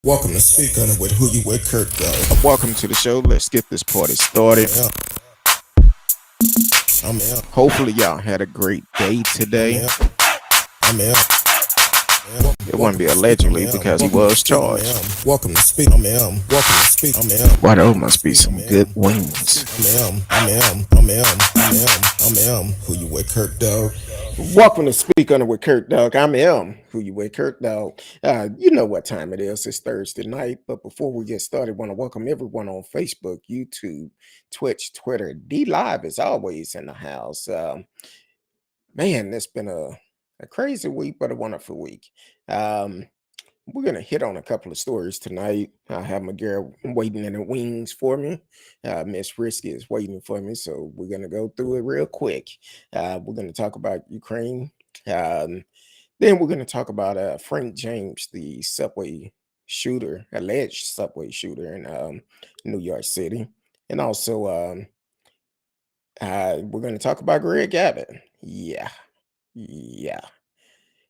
Welcome to Speak On It with Who You With Curtdog. Welcome to the show. Let's get this party started. I'm out. Hopefully, y'all had a great day today. I'm out. It wouldn't be allegedly because he was charged. Welcome to Speak. I'm out. Welcome to Speak. I'm out. Why, those must be some good wings. I'm Who You With Curtdog. Welcome to Speak On It with Curtdog. I'm M. Who you with, Curtdog? You know what time it is. It's Thursday night. But before we get started, I want to welcome everyone on Facebook, YouTube, Twitch, Twitter. D Live is always in the house. Man, it's been a crazy week, but a wonderful week. We're going to hit on a couple of stories tonight. I have my girl waiting in the wings for me. Miss Risky is waiting for me, so we're going to go through it real quick. We're going to talk about Ukraine. Then we're going to talk about Frank James, the subway shooter, alleged subway shooter in New York City. And also, we're going to talk about Greg Abbott. Yeah.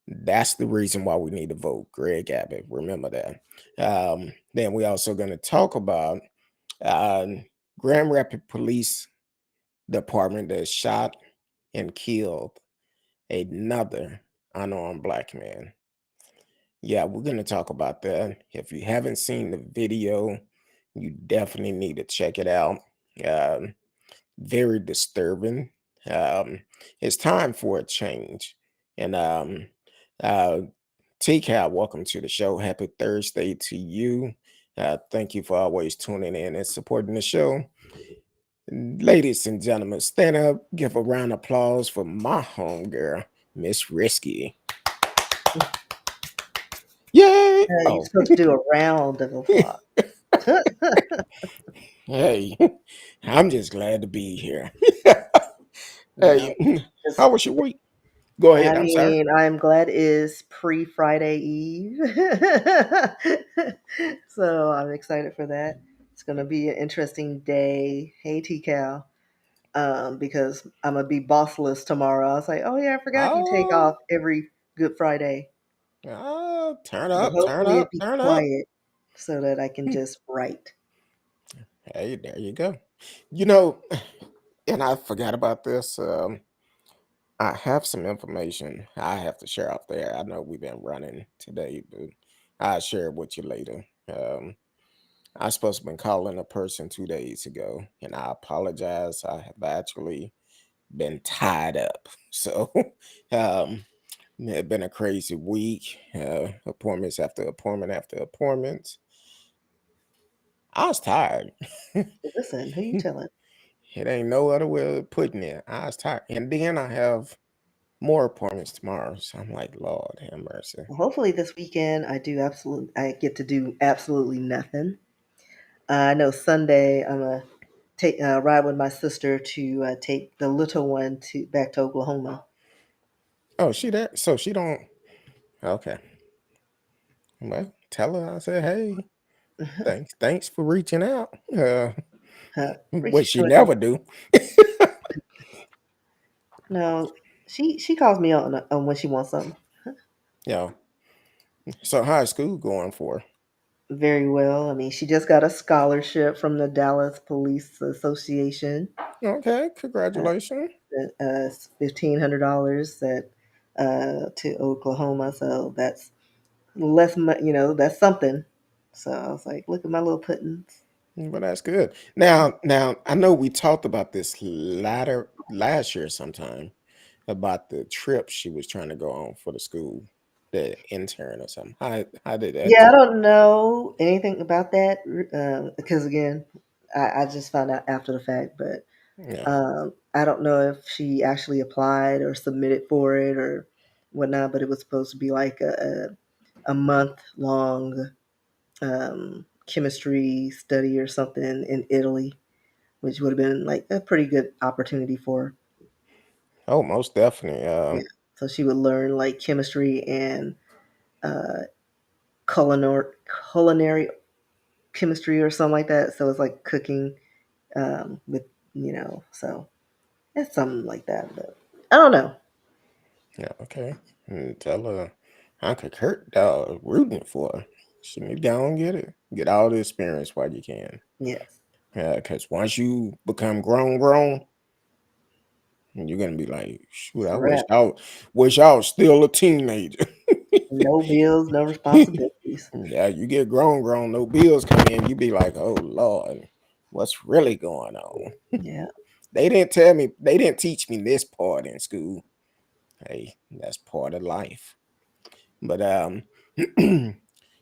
That's the reason why we need to vote Greg Abbott. Remember that. Then we also going to talk about Grand Rapids Police Department that shot and killed another unarmed black man. Yeah, we're going to talk about that. If you haven't seen the video, you definitely need to check it out. Very disturbing. It's time for a change. And T-Cal, welcome to the show. Happy Thursday to you. Thank you for always tuning in and supporting the show. Ladies and gentlemen, stand up, give a round of applause for my homegirl, Miss Risky. Yay! You're supposed to do a round of applause. Hey, I'm just glad to be here. Hey, how was your week? Go ahead. I'm sorry. I'm glad it's pre-Friday Eve. So I'm excited for that. It's going to be an interesting day. Hey, T-Cal. Because I'm going to be bossless tomorrow. I was like, oh, yeah, I forgot you take off every Good Friday. Turn But up, hopefully it'll be turn up. quiet so that I can just write. Hey, there you go. You know, and I forgot about this. I have some information I have to share out there. I know we've been running today, but I'll share it with you later. I supposed to been calling a person 2 days ago, and I apologize. I have actually been tied up. So it's been a crazy week. Appointments after appointment after appointment. I was tired. Listen, who you telling? It ain't no other way of putting it. I was tired. And then I have more appointments tomorrow. So I'm like, Lord have mercy. Well, hopefully this weekend I get to do absolutely nothing. I know Sunday I'm gonna take ride with my sister to take the little one back to Oklahoma. Oh, she that? So she don't. Okay. Well, tell her I said, hey, thanks for reaching out. What she never do. No, she calls me on when she wants something. Yeah. So how's school going for? Very well. I mean, she just got a scholarship from the Dallas Police Association. Okay, congratulations. $1,500 that to Oklahoma. So that's less, that's something. So I was like, look at my little puttings. Well, that's good. Now, I know we talked about this last year sometime about the trip she was trying to go on for the school, the intern or something. How did that Yeah, I go? don't know anything about that because again, I just found out after the fact, but Yeah. I don't know if she actually applied or submitted for it or whatnot. But it was supposed to be like a month long chemistry study or something in Italy, which would have been like a pretty good opportunity for her. Oh, most definitely. Yeah. So she would learn like chemistry and uh, culinary chemistry or something like that. So it's like cooking with, so it's something like that. But I don't know. Yeah, okay. Tell her Uncle Kurt dog rooting for her. She need to go and get it. Get all the experience while you can. Yes. Because once you become grown, you're gonna be like, shoot, It's I a wrap. wish I was still a teenager. No bills, no responsibilities. Yeah, you get grown, no bills come in, you be like, oh Lord, what's really going on? Yeah. They didn't teach me this part in school. Hey, that's part of life. But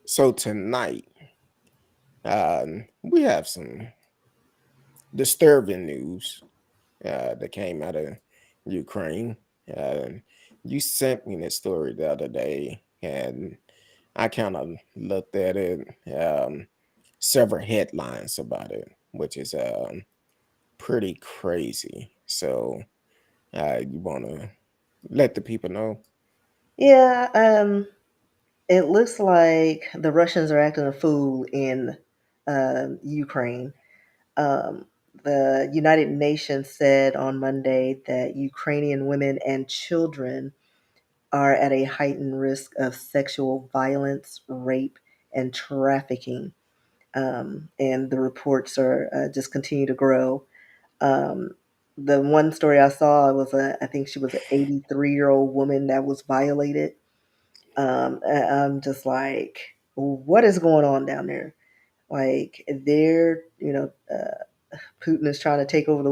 so tonight, we have some disturbing news that came out of Ukraine. Uh, you sent me this story the other day, and I kind of looked at it, several headlines about it, which is pretty crazy. So you want to let the people know? Yeah. It looks like the Russians are acting a fool in Ukraine. Um, the United Nations said on Monday that Ukrainian women and children are at a heightened risk of sexual violence, rape, and trafficking. And the reports are just continue to grow. Um, the one story I saw was I think she was an 83-year-old woman that was violated. And I'm just like, what is going on down there? Like they're, Putin is trying to take over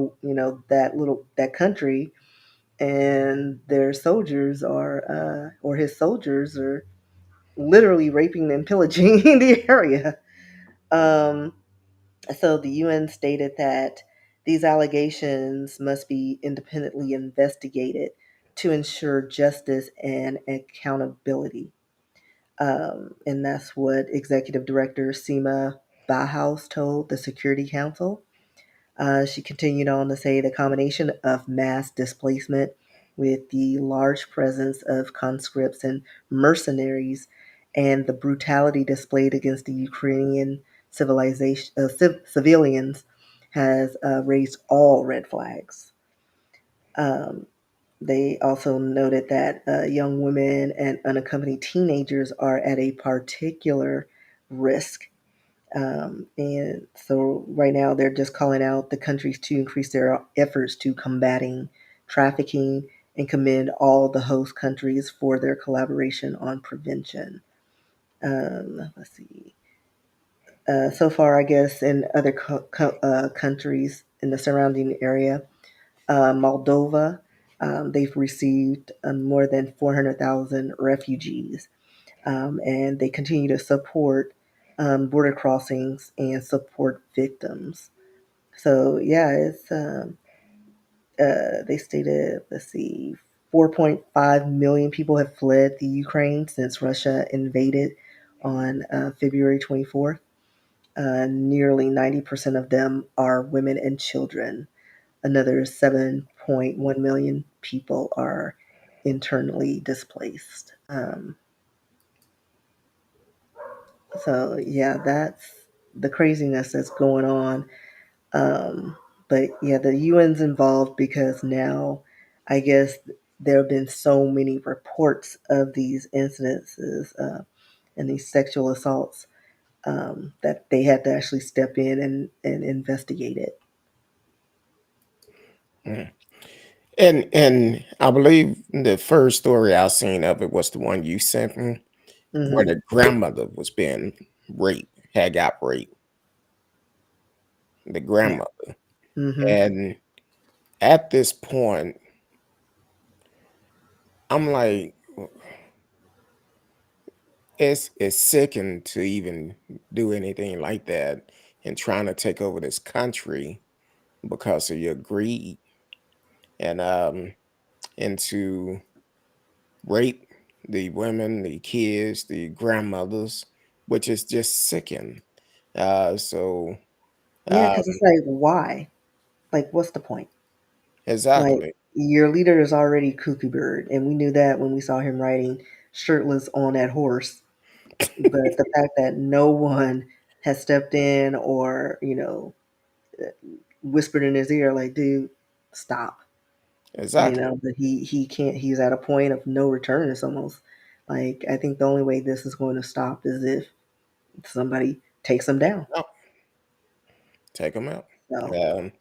that country, and their soldiers or his soldiers are literally raping and pillaging the area. Um, so the UN stated that these allegations must be independently investigated to ensure justice and accountability. And that's what Executive Director Seema Bahaus told the Security Council. She continued on to say the combination of mass displacement with the large presence of conscripts and mercenaries and the brutality displayed against the Ukrainian civilians has raised all red flags. Um, they also noted that young women and unaccompanied teenagers are at a particular risk. And so right now they're just calling out the countries to increase their efforts to combating trafficking and commend all the host countries for their collaboration on prevention. Let's see. So far, I guess in other countries in the surrounding area, Moldova, they've received more than 400,000 refugees, and they continue to support border crossings and support victims. So yeah, it's they stated, let's see, 4.5 million people have fled the Ukraine since Russia invaded on February 24th. Nearly 90% of them are women and children. Another 7.1 million people are internally displaced. So yeah, that's the craziness that's going on. Um, but yeah, the UN's involved because now I guess there have been so many reports of these incidences and these sexual assaults that they had to actually step in and investigate it. Mm. And I believe the first story I seen of it was the one you sent me, where Hmm. the grandmother was being got raped, the Yeah. grandmother. Hmm. And at this point, I'm like, it's sickening to even do anything like that and trying to take over this country because of your greed and and to rape the women, the kids, the grandmothers. which is just sickening. So Yeah, uh, because it's like, why? Like, what's the point? Like, exactly, your leader is already cuckoo bird, and we knew that when we saw him riding shirtless on that horse. But the fact that no one has stepped in or, whispered in his ear, like, dude, stop. exactly. But he can't. He's at a point of no return. It's almost like, I think the only way this is going to stop is if somebody takes him down. No, take them out. So Um,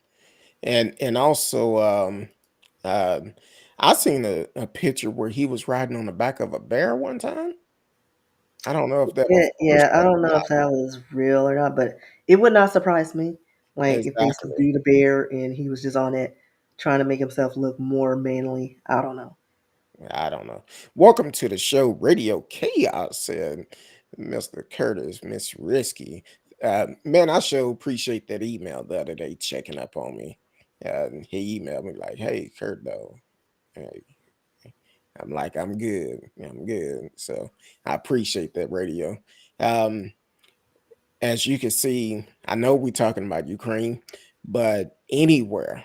and also, uh, I seen a picture where he was riding on the back of a bear one time. I don't know if that yeah, was yeah, I Photoshop don't or know not. if that was real or not, but it would not surprise me. Like, if they Exactly. subdued a bear and he was just on it trying to make himself look more manly. I don't know. I don't know. Welcome to the show, Radio Chaos, said Mr. Curtis, Miss Risky. Man, I sure appreciate that email the other day checking up on me. He emailed me like, "Hey, Kurt, though." Hey, I'm like, "I'm good. I'm good." So I appreciate that, Radio. Um, as you can see, I know we're talking about Ukraine, but anywhere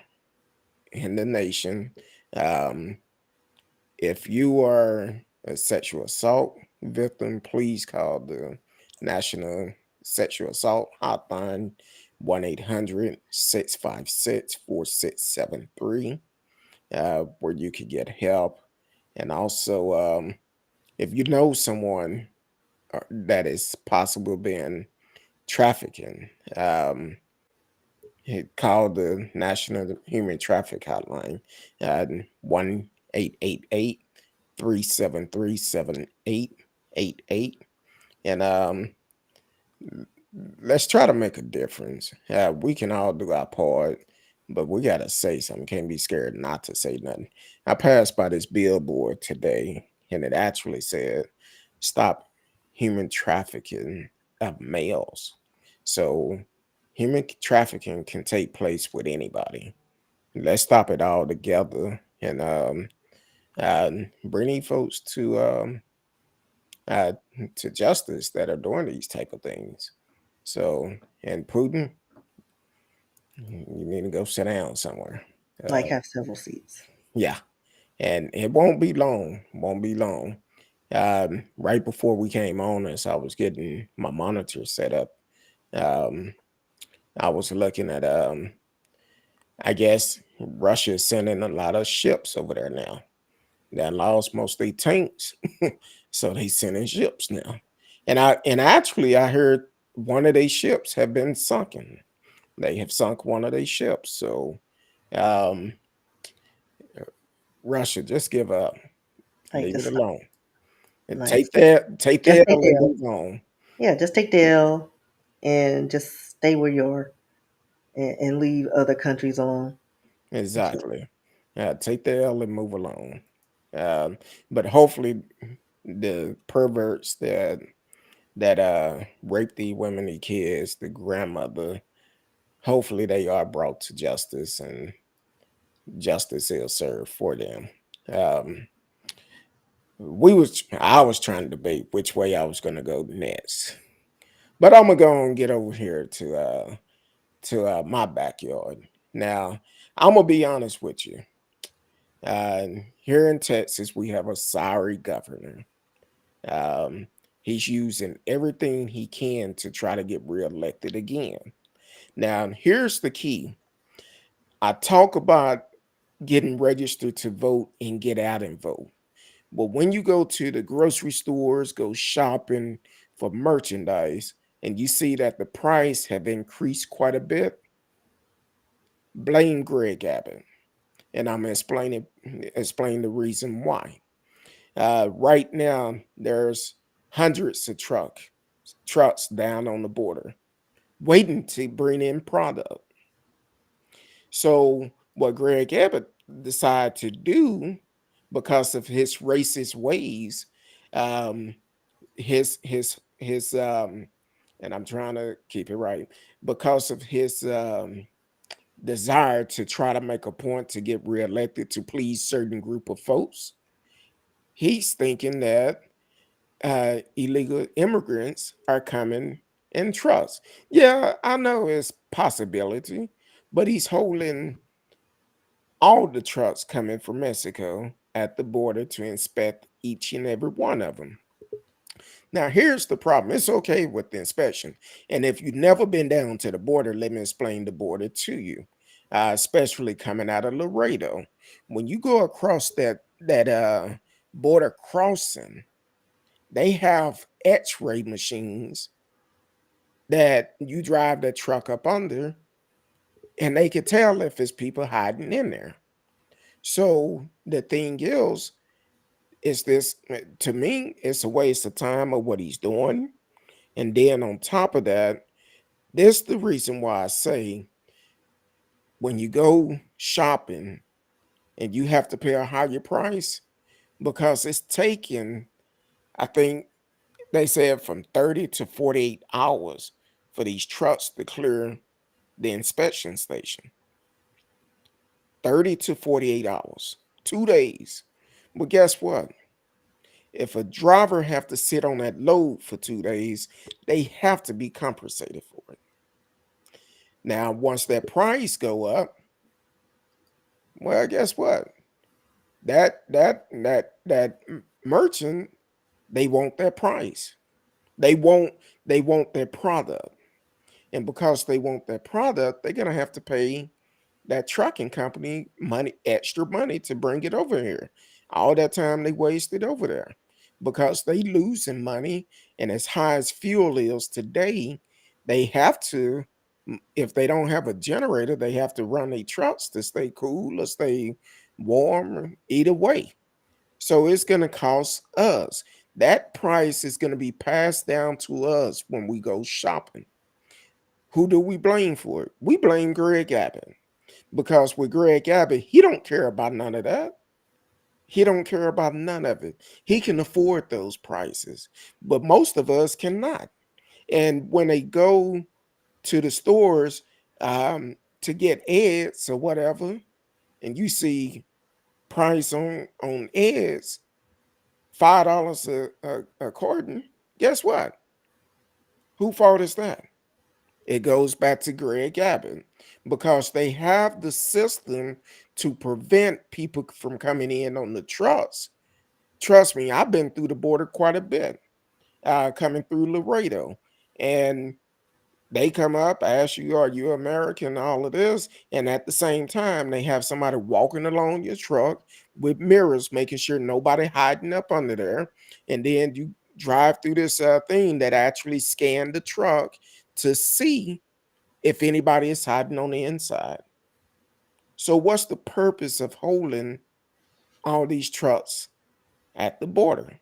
in the nation, um, if you are a sexual assault victim, please call the National Sexual Assault Hotline 1-800-656-4673, where you could get help. And also, if you know someone that is possible being trafficking, call the National Human Traffic Hotline at 1-888-373-7888. And let's try to make a difference. We can all do our part, but we got to say something. Can't be scared not to say nothing. I passed by this billboard today, and it actually said, "Stop human trafficking of males." So, human trafficking can take place with anybody. Let's stop it all together and bring these folks uh, to justice that are doing these type of things. So, and Putin, you need to go sit down somewhere. Like, Uh, have several seats. yeah, and it won't be long. Won't be long. Right before we came on this, I was getting my monitor set up. Um, I was looking at I guess Russia is sending a lot of ships over there now. That lost most of their tanks, so they sending ships now. And actually I heard one of their ships have been sunken. They have sunk one of their ships. So um Russia, just give up. Like, Leave just it stop. alone. And Like, take just that take L the and L. move on. Yeah, just take the L and just stay where you are, and leave other countries alone. So, Exactly. Take the L and move along. Um, but hopefully the perverts that rape the women and kids, the grandmother, hopefully they are brought to justice and justice is served for them. Um, I was trying to debate which way I was gonna go next. But I'm gonna go and get over here to my backyard. Now, I'm gonna be honest with you. Here in Texas, we have a sorry governor. Um, he's using everything he can to try to get reelected again. Now, here's the key. I talk about getting registered to vote and get out and vote. But when you go to the grocery stores, go shopping for merchandise, and you see that the price have increased quite a bit, blame Greg Abbott. And I'm explain the reason why. Right now, there's hundreds of trucks down on the border waiting to bring in product. So what Greg Abbott decided to do, because of his racist ways, um, his and I'm trying to keep it right, because of his desire to try to make a point to get reelected to please certain group of folks, he's thinking that illegal immigrants are coming in trucks. Yeah, I know it's possibility, but he's holding all the trucks coming from Mexico at the border to inspect each and every one of them. Now, here's the problem. It's okay with the inspection. And if you've never been down to the border, let me explain the border to you, especially coming out of Laredo. When you go across that border crossing, they have X-ray machines that you drive the truck up under, and they can tell if it's people hiding in there. So the thing is this to me, it's a waste of time of what he's doing. And then on top of that, this the reason why I say when you go shopping and you have to pay a higher price because it's taking, I think they said from 30 to 48 hours for these trucks to clear the inspection station. 30 to 48 hours, 2 days. But guess what? If a driver have to sit on that load for 2 days, they have to be compensated for it. Now, once that price go up, well, guess what? That merchant, they want their price. They want they want their product. And because they want their product, they're gonna have to pay that trucking company money, extra money to bring it over here. All that time they wasted over there because they losing money. And as high as fuel is today, they have to, if they don't have a generator, they have to run their trucks to stay cool or stay warm, either way. So it's going to cost us. That price is going to be passed down to us when we go shopping. Who do we blame for it? We blame Greg Abbott, because with Greg Abbott, he don't care about none of that. He don't care about none of it. He can afford those prices, but most of us cannot. And when they go to the stores to get eggs or whatever, and you see price on eggs $5 a carton, guess what? Who fault is that? It goes back to Greg Abbott because they have the system to prevent people from coming in on the trucks. Trust me, I've been through the border quite a bit, coming through Laredo, and they come up, ask you, are you American? All of this. And at the same time, they have somebody walking along your truck with mirrors, making sure nobody hiding up under there. And then you drive through this thing that actually scan the truck to see if anybody is hiding on the inside. So, what's the purpose of holding all these trucks at the border?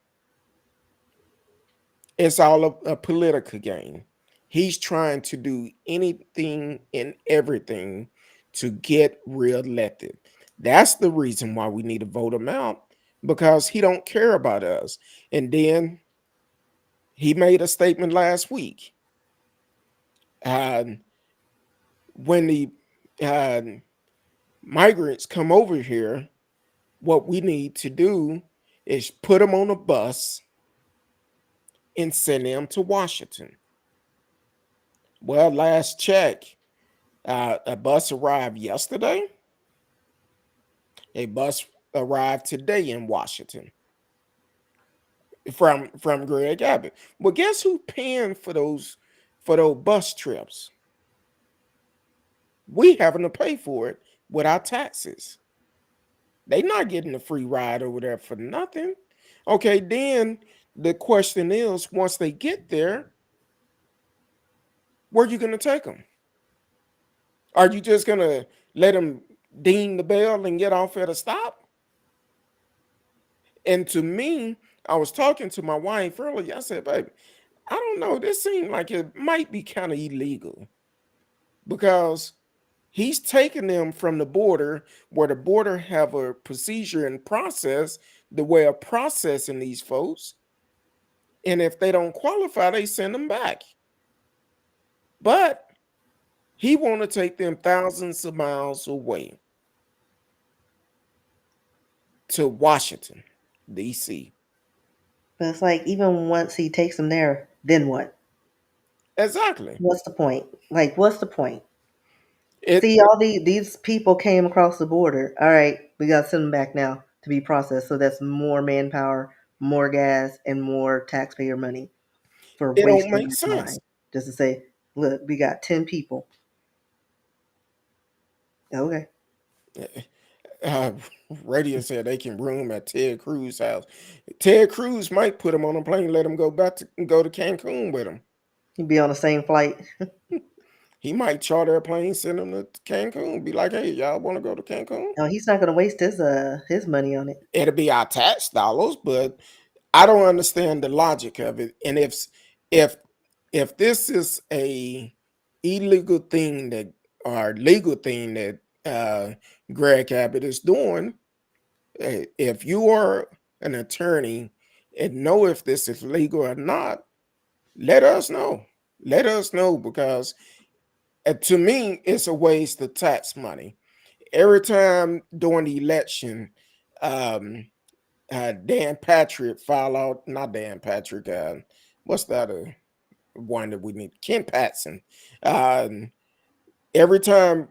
It's all a political game. He's trying to do anything and everything to get reelected. That's the reason why we need to vote him out, because he don't care about us. And then he made a statement last week. Uh, when the uh, migrants come over here, what we need to do is put them on a bus and send them to Washington. Well, last check, a bus arrived yesterday. A bus arrived today in Washington from Greg Abbott. Well, guess who paying for those bus trips? We having to pay for it with our taxes. They not getting a free ride over there for nothing. Okay, then the question is, once they get there, where are you going to take them? Are you just going to let them ding the bell and get off at a stop? And to me, I was talking to my wife earlier. I said, baby, I don't know. This seemed like it might be kind of illegal because he's taking them from the border where the border have a procedure and process, the way of processing these folks. And if they don't qualify, they send them back. But he want to take them thousands of miles away to Washington, D.C. But it's like even once he takes them there, then what? Exactly. What's the point? Like, what's the point? It See, all these people came across the border. All right, we got to send them back now to be processed. So that's more manpower, more gas, and more taxpayer money for it don't wasting make our sense. time. Just to say, look, we got 10 people. Okay. Uh, Radio said they can room at Ted Cruz house. Ted Cruz might put him on a plane, let him go to Cancun with him. He'd be on the same flight. He might charter a plane, send him to Cancun, be like, "Hey, y'all want to go to Cancun?" No, he's not going to waste his money on it. It'll be our tax dollars, but I don't understand the logic of it. And if if this is a illegal thing that or legal thing that Greg Abbott is doing, if you are an attorney and know if this is legal or not, let us know. Let us know because to me, it's a waste of tax money. Every time during the election, um, Dan Patrick file out, not Dan Patrick, what's that one that we need? Ken Patson. Um, every time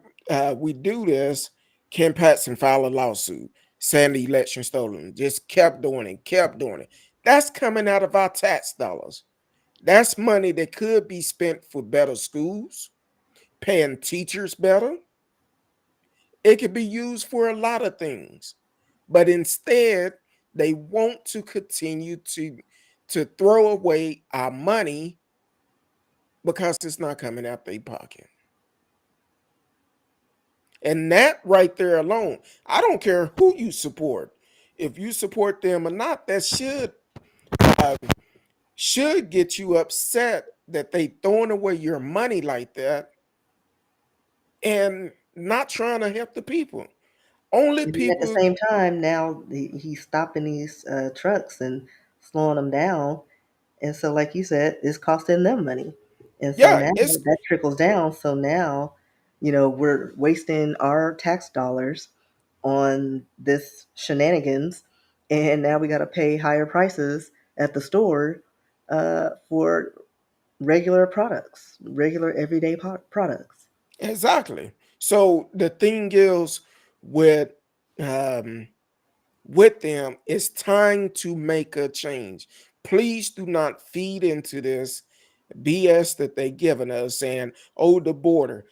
we do this, Ken Patson filed a lawsuit saying the election stolen. Just kept doing it, kept doing it. That's coming out of our tax dollars. That's money that could be spent for better schools, paying teachers better. It could be used for a lot of things. But instead, they want to continue to throw away our money because it's not coming out their pocket. And that right there alone, I don't care who you support. If you support them or not, that uh, should get you upset that they throwing away your money like that and not trying to help the people. Only And then at the people, same time, now he's stopping these trucks and slowing them down. And so, like you said, it's costing them money. And so yeah, now it's that trickles down. So now, we're wasting our tax dollars on this shenanigans. And now we got to pay higher prices at the store for regular products, regular everyday products. exactly. So the thing is with um with them, it's time to make a change. Please do not feed into this BS that they giving us saying, oh, the border.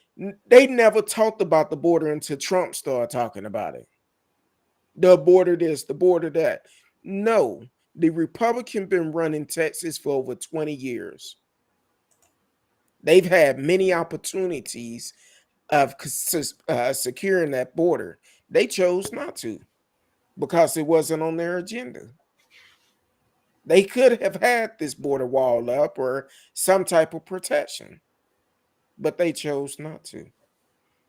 They never talked about the border until Trump started talking about it. The border this, the border that. No, the Republican been running Texas for over 20 years. They've had many opportunities of securing that border. They chose not to because it wasn't on their agenda. They could have had this border wall up or some type of protection, but they chose not to.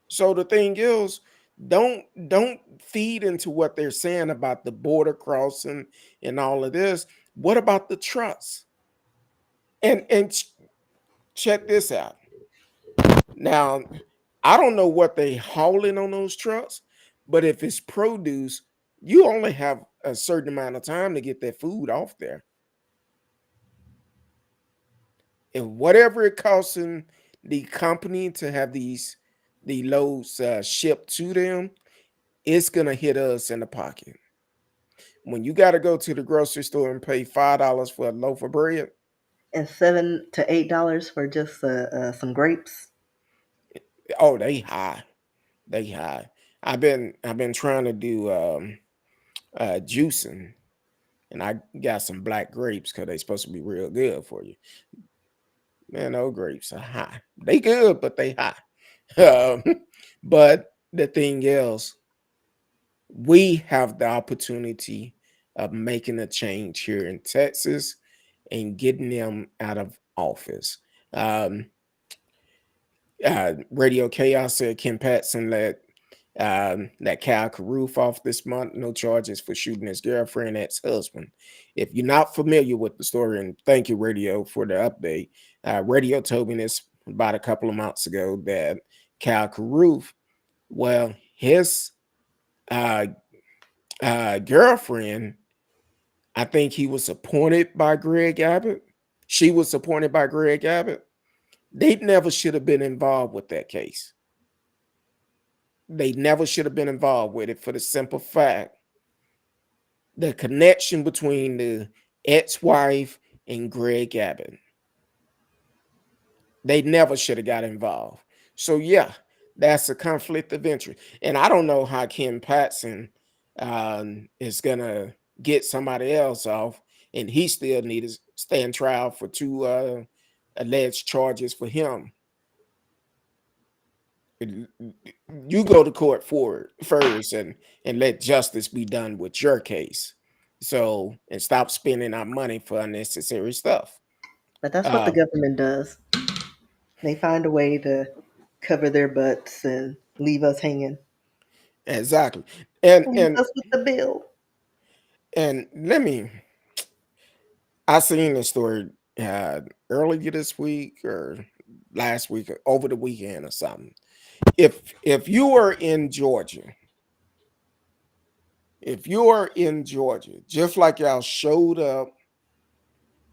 So the thing is, don't feed into what they're saying about the border crossing and all of this. What about the trucks? And check this out. Now, I don't know what they hauling on those trucks, but if it's produce, you only have a certain amount of time to get that food off there. And whatever it costing the company to have the loads shipped to them, it's gonna hit us in the pocket. When you got to go to the grocery store and pay $5 for a loaf of bread, And $7 to $8 for just some grapes. oh, they high, they high. I've been trying to do juicing, and I got some black grapes because they supposed to be real good for you. Man, those grapes are high. They good, but they high. Um, but the thing is, we have the opportunity of making a change here in Texas and getting them out of office. Um, Radio Chaos said Kim Patson let that Cal Carruth off this month. No charges for shooting his girlfriend, ex-husband. If you're not familiar with the story, and thank you, Radio, for the update. Radio told me this about a couple of months ago that Cal Carruth, well, his uh, girlfriend I think he was appointed by Greg Abbott. She was appointed by Greg Abbott. They never should have been involved with that case. They never should have been involved with it for the simple fact the connection between the ex-wife and Greg Abbott. They never should have got involved. So yeah, that's a conflict of interest. And I don't know how Ken Patson is gonna get somebody else off, and he still need to stand trial for two alleged charges for him. You go to court for it first and let justice be done with your case. So and stop spending our money for unnecessary stuff. But that's what the Uh, government does. They find a way to cover their butts and leave us hanging. exactly. And Leave and us with the bill. and let me. I seen this story earlier this week or last week, or over the weekend or something. If you are in Georgia, if you are in Georgia, just like y'all showed up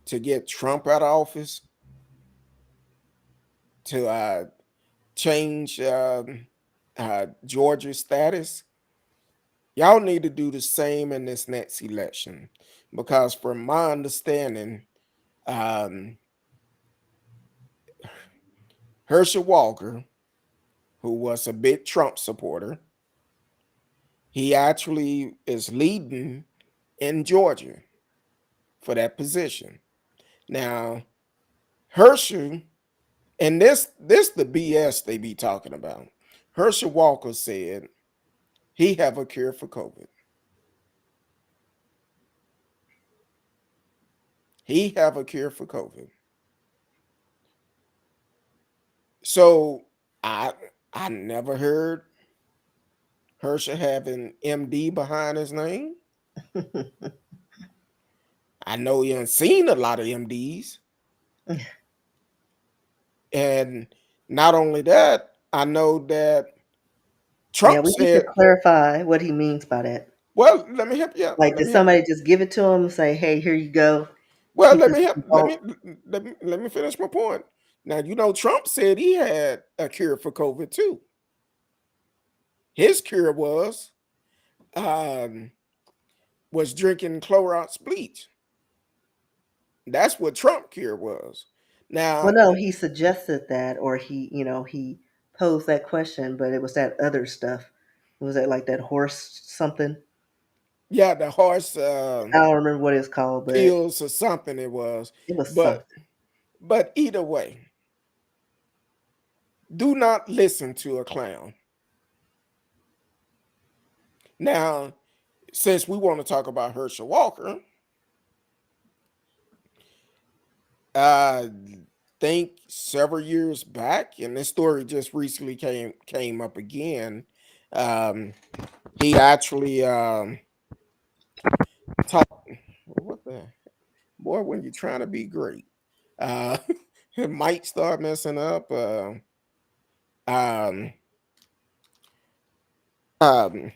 to get Trump out of office, to change Georgia's status, y'all need to do the same in this next election. Because from my understanding, um, Herschel Walker, who was a big Trump supporter, he actually is leading in Georgia for that position. Now, Herschel, and this the BS they be talking about. Herschel Walker said he have a cure for COVID. He have a cure for COVID. So I never heard Herschel having MD behind his name. I know he ain't seen a lot of MDs. And not only that, I know that Yeah, Trump we need to said, clarify what he means by that. well, let me help you out. Like, Let did me help. somebody just give it to him and say, "Hey, here you go, Well, keep let this me help. in vault"? Let me finish my point. Now, Trump said he had a cure for COVID too. His cure um, was drinking Clorox bleach. That's what Trump cure was. Well, Now, no, he suggested that, or he posed that question, but it was that other stuff. Was that like that horse something? yeah, the horse I don't remember what it's called, but pills or something it was, it was but something. either way, do not listen to a clown. Now, since we want to talk about Herschel Walker, I think several years back, and this story just recently came up again. Um, he actually talked. What the boy? When you're trying to be great, uh, it might start messing up. Um, um,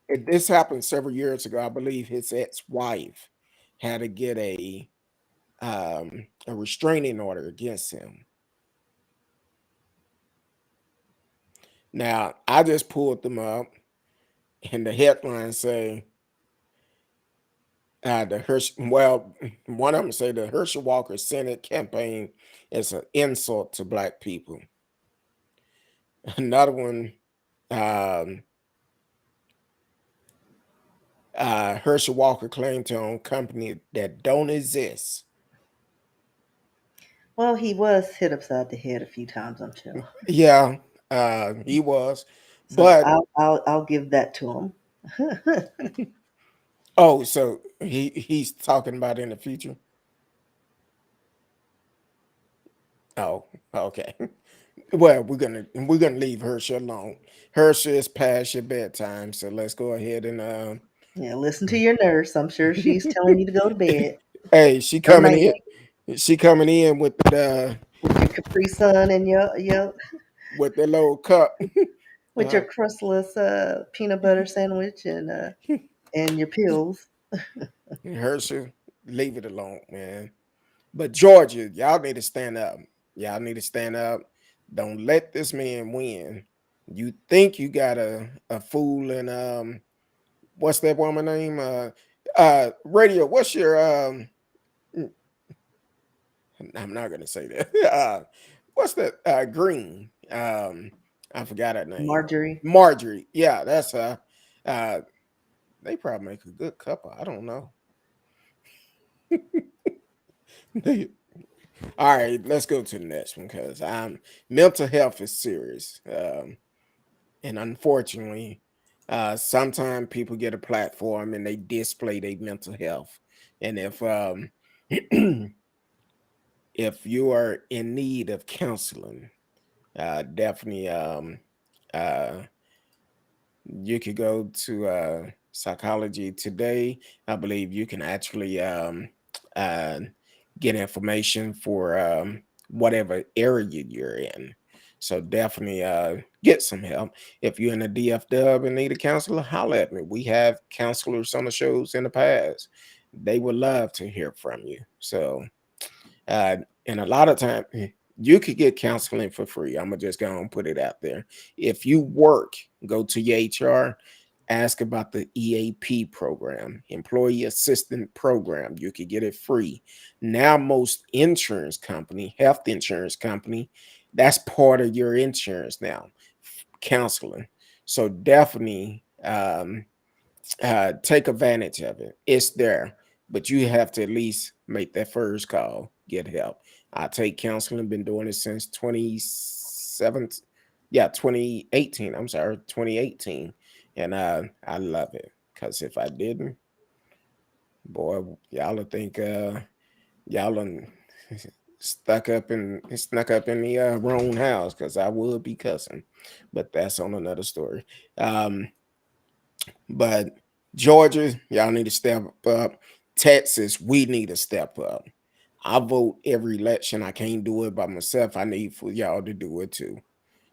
this happened several years ago. I believe his ex-wife had to get a restraining order against him. Now, I just pulled them up, and the headlines say the Herschel. Well, one of them say the Herschel Walker Senate campaign is an insult to Black people. Another one, um, Herschel Walker claimed to own company that don't exist. Well, he was hit upside the head a few times, I'm sure. Yeah, he was, So but I'll give that to him. oh, so he's talking about in the future. Oh, okay. Well, we're gonna leave Herschel alone. Herschel is past your bedtime, so let's go ahead and Yeah, listen to your nurse. I'm sure she's telling you to go to bed. hey, she No coming night in. She coming in with your Capri Sun and your with the little cup. with Uh, your crustless peanut butter sandwich and your pills. Herschel, leave it alone, man. But Georgia, y'all need to stand up. Y'all need to stand up. Don't let this man win. You think you got a fool in what's that woman name? Radio, what's your mm, I'm not gonna say that. What's that? Green. I forgot her name. Marjorie. Marjorie. Yeah, that's her. Uh they probably make a good couple. I don't know. All right, let's go to the next one because mental health is serious. And unfortunately, sometimes people get a platform and they display their mental health. And if you are in need of counseling, definitely uh, you could go to Psychology Today. I believe you can actually uh, get information for whatever area you're in. So definitely get some help. If you're in a DFW and need a counselor, holler at me. We have counselors on the shows in the past. They would love to hear from you. So uh, and a lot of time, you could get counseling for free. I'm gonna just go and put it out there. If you work, go to your HR, ask about the EAP program, Employee Assistance Program. You could get it free. Now, most insurance company, health insurance company, that's part of your insurance now, counseling. So definitely take advantage of it. It's there, but you have to at least make that first call, get help. I take counseling, been doing it since 2018. I'm sorry, 2018. And I love it because if I didn't, boy, y'all would think y'all done snuck up in the wrong house because I would be cussing. But that's on another story. Um, But Georgia, y'all need to step up. Texas, we need to step up. I vote every election. I can't do it by myself. I need for y'all to do it too.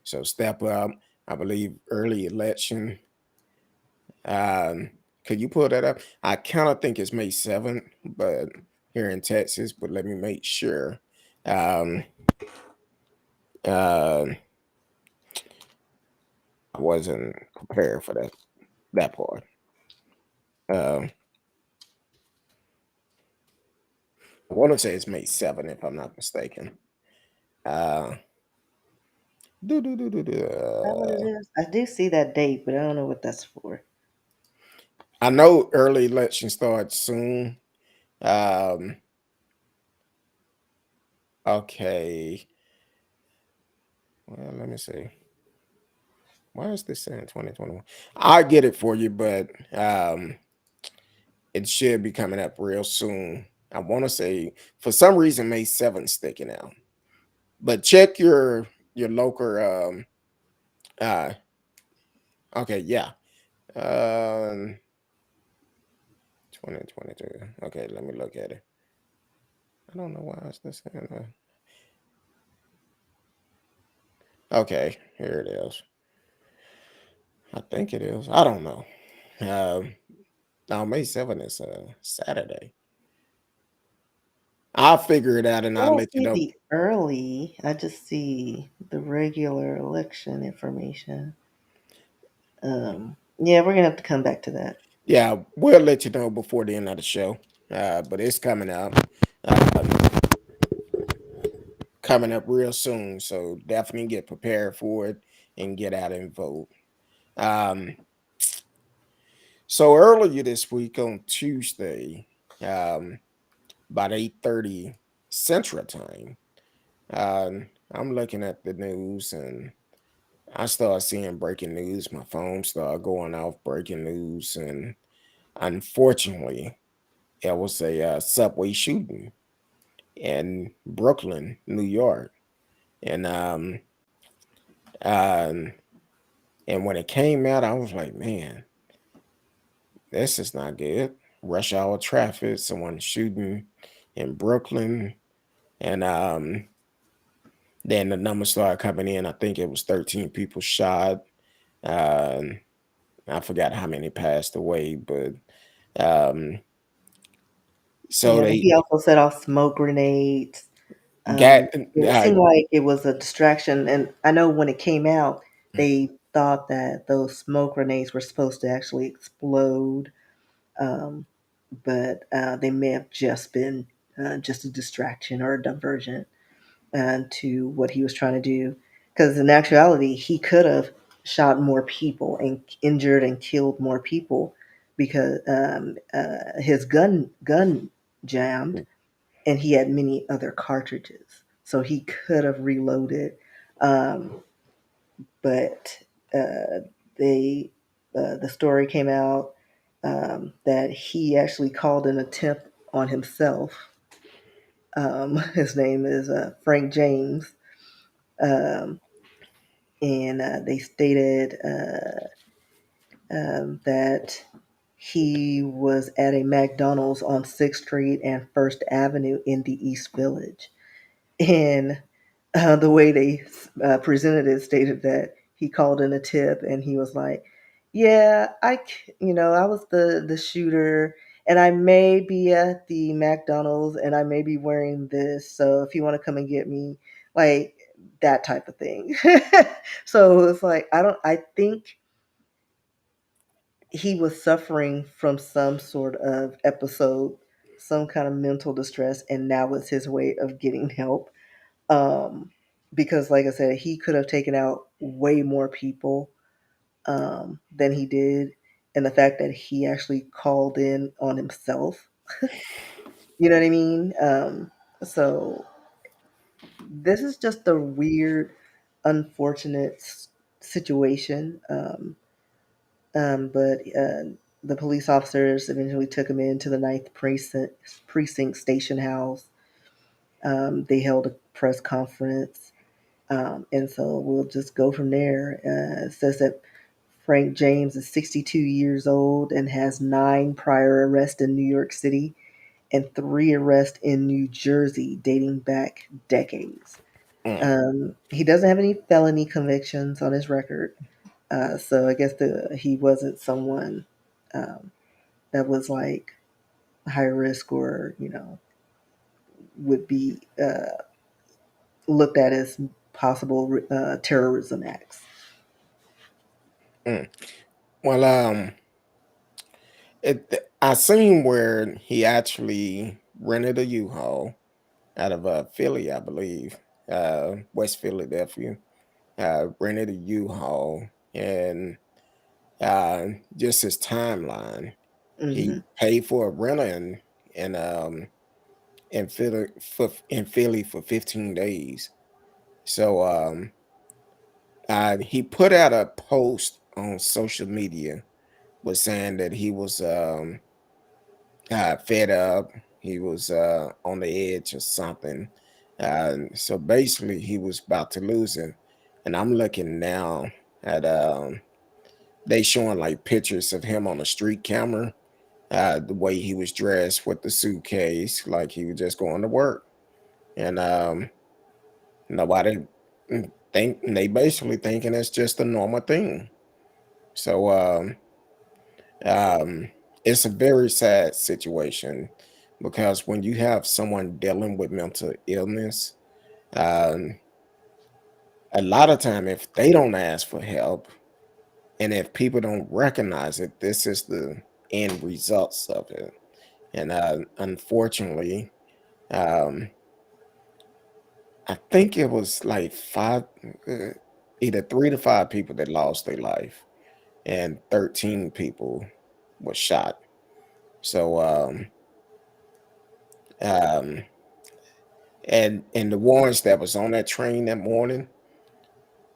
So step up. I believe early election. Could you pull that up? I kind of think it's May 7th, but here in Texas, but let me make sure. Um, uh, I wasn't prepared for that part. Uh, I want to say it's May 7th, if I'm not mistaken. Uh, Is that what it uh, is? I do see that date, but I don't know what that's for. I know early election starts soon. Um, okay. Well, let me see. Why is this saying 2021? I'll get it for you, but it should be coming up real soon. I want to say for some reason May 7th sticking out. But check your local uh okay, yeah. Um 2022. Okay, let me look at it. I don't know why it's this saying okay, here it is. I think it is. I don't know. Um, now May 7th is a Saturday. I'll figure it out and I I'll don't let you see know. the early. I just see the regular election information. Yeah, we're gonna have to come back to that. Yeah, we'll let you know before the end of the show. But it's uh, coming up real soon. So definitely get prepared for it and get out and vote. Um, so earlier this week on Tuesday, um, about 8:30 Central Time, I'm looking at the news and I started seeing breaking news. My phone started going off breaking news, and unfortunately, it was a subway shooting in Brooklyn, New York, and um, and when it came out, I was like, man, this is not good. Rush hour traffic, someone shooting in Brooklyn, and then the numbers started coming in. I think it was 13 people shot. Um, I forgot how many passed away, but um, So Yeah, but they he also set off smoke grenades. got It seemed like it was a distraction, and I know when it came out, they thought that those smoke grenades were supposed to actually explode, um, but they may have just been just a distraction or a diversion to what he was trying to do. Because in actuality, he could have shot more people and injured and killed more people because his gun jammed and he had many other cartridges, so he could have reloaded. Um, but uh, they the story came out that he actually called an attempt on himself. His name is Frank James, um, and they stated that he was at a McDonald's on 6th Street and First Avenue in the East Village. And the way they presented it stated that he called in a tip and he was like, "Yeah, I was the shooter, and I may be at the McDonald's, and I may be wearing this. So if you want to come and get me, like that type of thing." So it's like I think he was suffering from some sort of episode, some kind of mental distress, and now it's his way of getting help. um, because, like I said, he could have taken out way more people than he did, and the fact that he actually called in on himself, you know what I mean? So this is just a weird, unfortunate situation. But the police officers eventually took him into the Ninth Precinct Station House. They held a press conference. And so we'll just go from there. It says that Frank James is 62 years old and has 9 prior arrests in New York City and 3 arrests in New Jersey dating back decades. mm, He doesn't have any felony convictions on his record. So I guess he wasn't someone um, that was like high risk or, would be looked at as possible terrorism acts. mm. Well, I seen where he actually rented a U-Haul out of Philly, I believe, West Philadelphia. Rented a U-Haul, and just his timeline. He Hmm. paid for a rental in in Philly for 15 days. So he put out a post on social media was saying that he was fed up. He was on the edge or something. So basically, he was about to lose it. And I'm looking now at they showing like pictures of him on a street camera. The way he was dressed with the suitcase, like he was just going to work, and nobody think they basically thinking it's just a normal thing. So um, it's a very sad situation because when you have someone dealing with mental illness, um, a lot of time if they don't ask for help and if people don't recognize it, this is the end results of it. And unfortunately, um, I think it was like uh, either 3 to 5 people that lost their life, and 13 people were shot. So um, and the ones that was on that train that morning,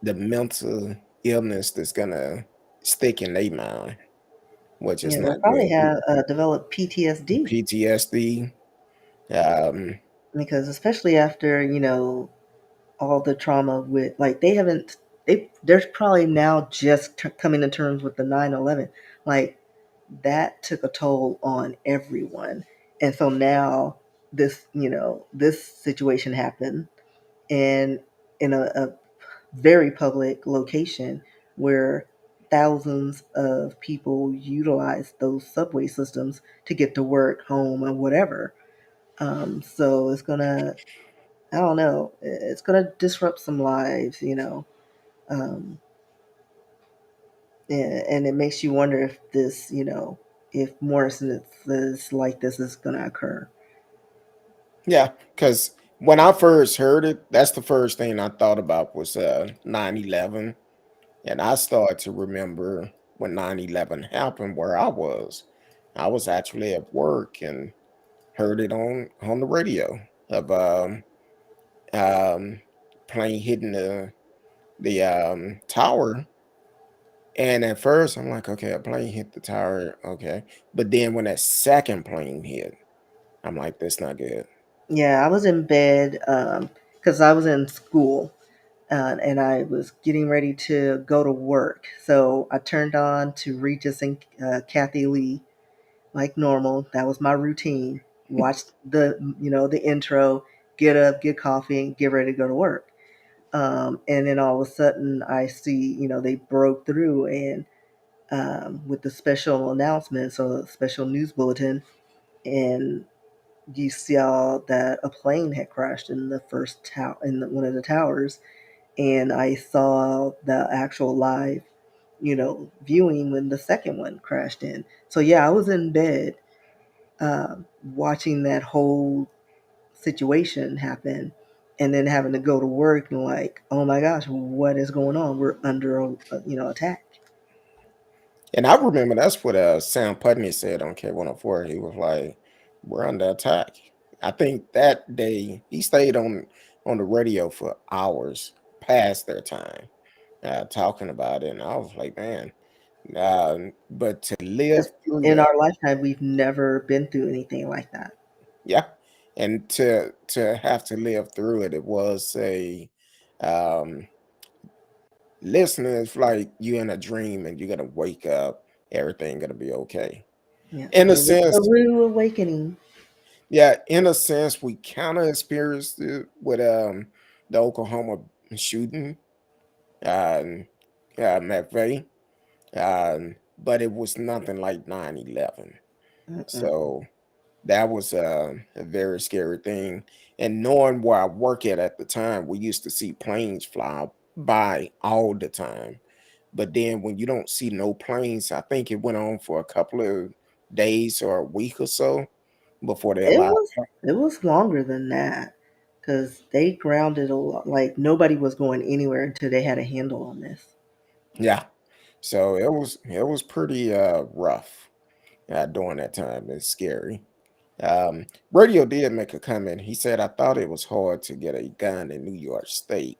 the mental illness that's gonna stick in their mind, which is Yeah, they'll not probably good. have developed PTSD PTSD. Um, because especially after all the trauma with like they haven't they're probably now just coming to terms with the 9/11. Like that took a toll on everyone, and so now this situation happened and in a very public location where thousands of people utilize those subway systems to get to work, home, and whatever. So it's gonna, I don't know, it's gonna disrupt some lives, um, and it makes you wonder if this, if more instances like this is gonna occur. Yeah, because when I first heard it, that's the first thing I thought about was 9/11. And I started to remember when 9/11 happened where I was. I was actually at work and heard it on the radio of um plane hitting the tower. And at first I'm like, okay, a plane hit the tower, okay. But then when that second plane hit, I'm like, that's not good. Yeah, I was in bed because I was in school and I was getting ready to go to work. So I turned on to Regis and Kathy Lee like normal. That was my routine. Watch the intro, get up, get coffee, and get ready to go to work. And then all of a sudden, I see, they broke through and with the special announcements or the special news bulletin, and you saw that a plane had crashed in the first tower one of the towers, and I saw the actual live, viewing when the second one crashed in. So yeah, I was in bed watching that whole situation happen, and then having to go to work and like, oh my gosh, what is going on? We're under attack. And I remember that's what Sam Putney said on K104. He was like, we're under attack. I think that day he stayed on the radio for hours past their time talking about it. And I was like, man, but to live Because through in that, our lifetime, we've never been through anything like that. yeah. And to have to live through it, it was a um listening, it's like you in a dream and you're gonna wake up, everything gonna be okay. Yeah, In a it was a sense, rude awakening. yeah, in a sense, we kind of experienced it with the Oklahoma shooting, um, McVeigh, but it was nothing like 9/11. Mm-mm. So that was a very scary thing. And knowing where I work at the time, we used to see planes fly by all the time. But then when you don't see no planes, I think it went on for a couple of days or a week or so before they It allowed. was it was longer than that because they grounded a lot. Like nobody was going anywhere until they had a handle on this. Yeah. So it was pretty rough during that time. It's scary. Radio did make a comment. He said, I thought it was hard to get a gun in New York State.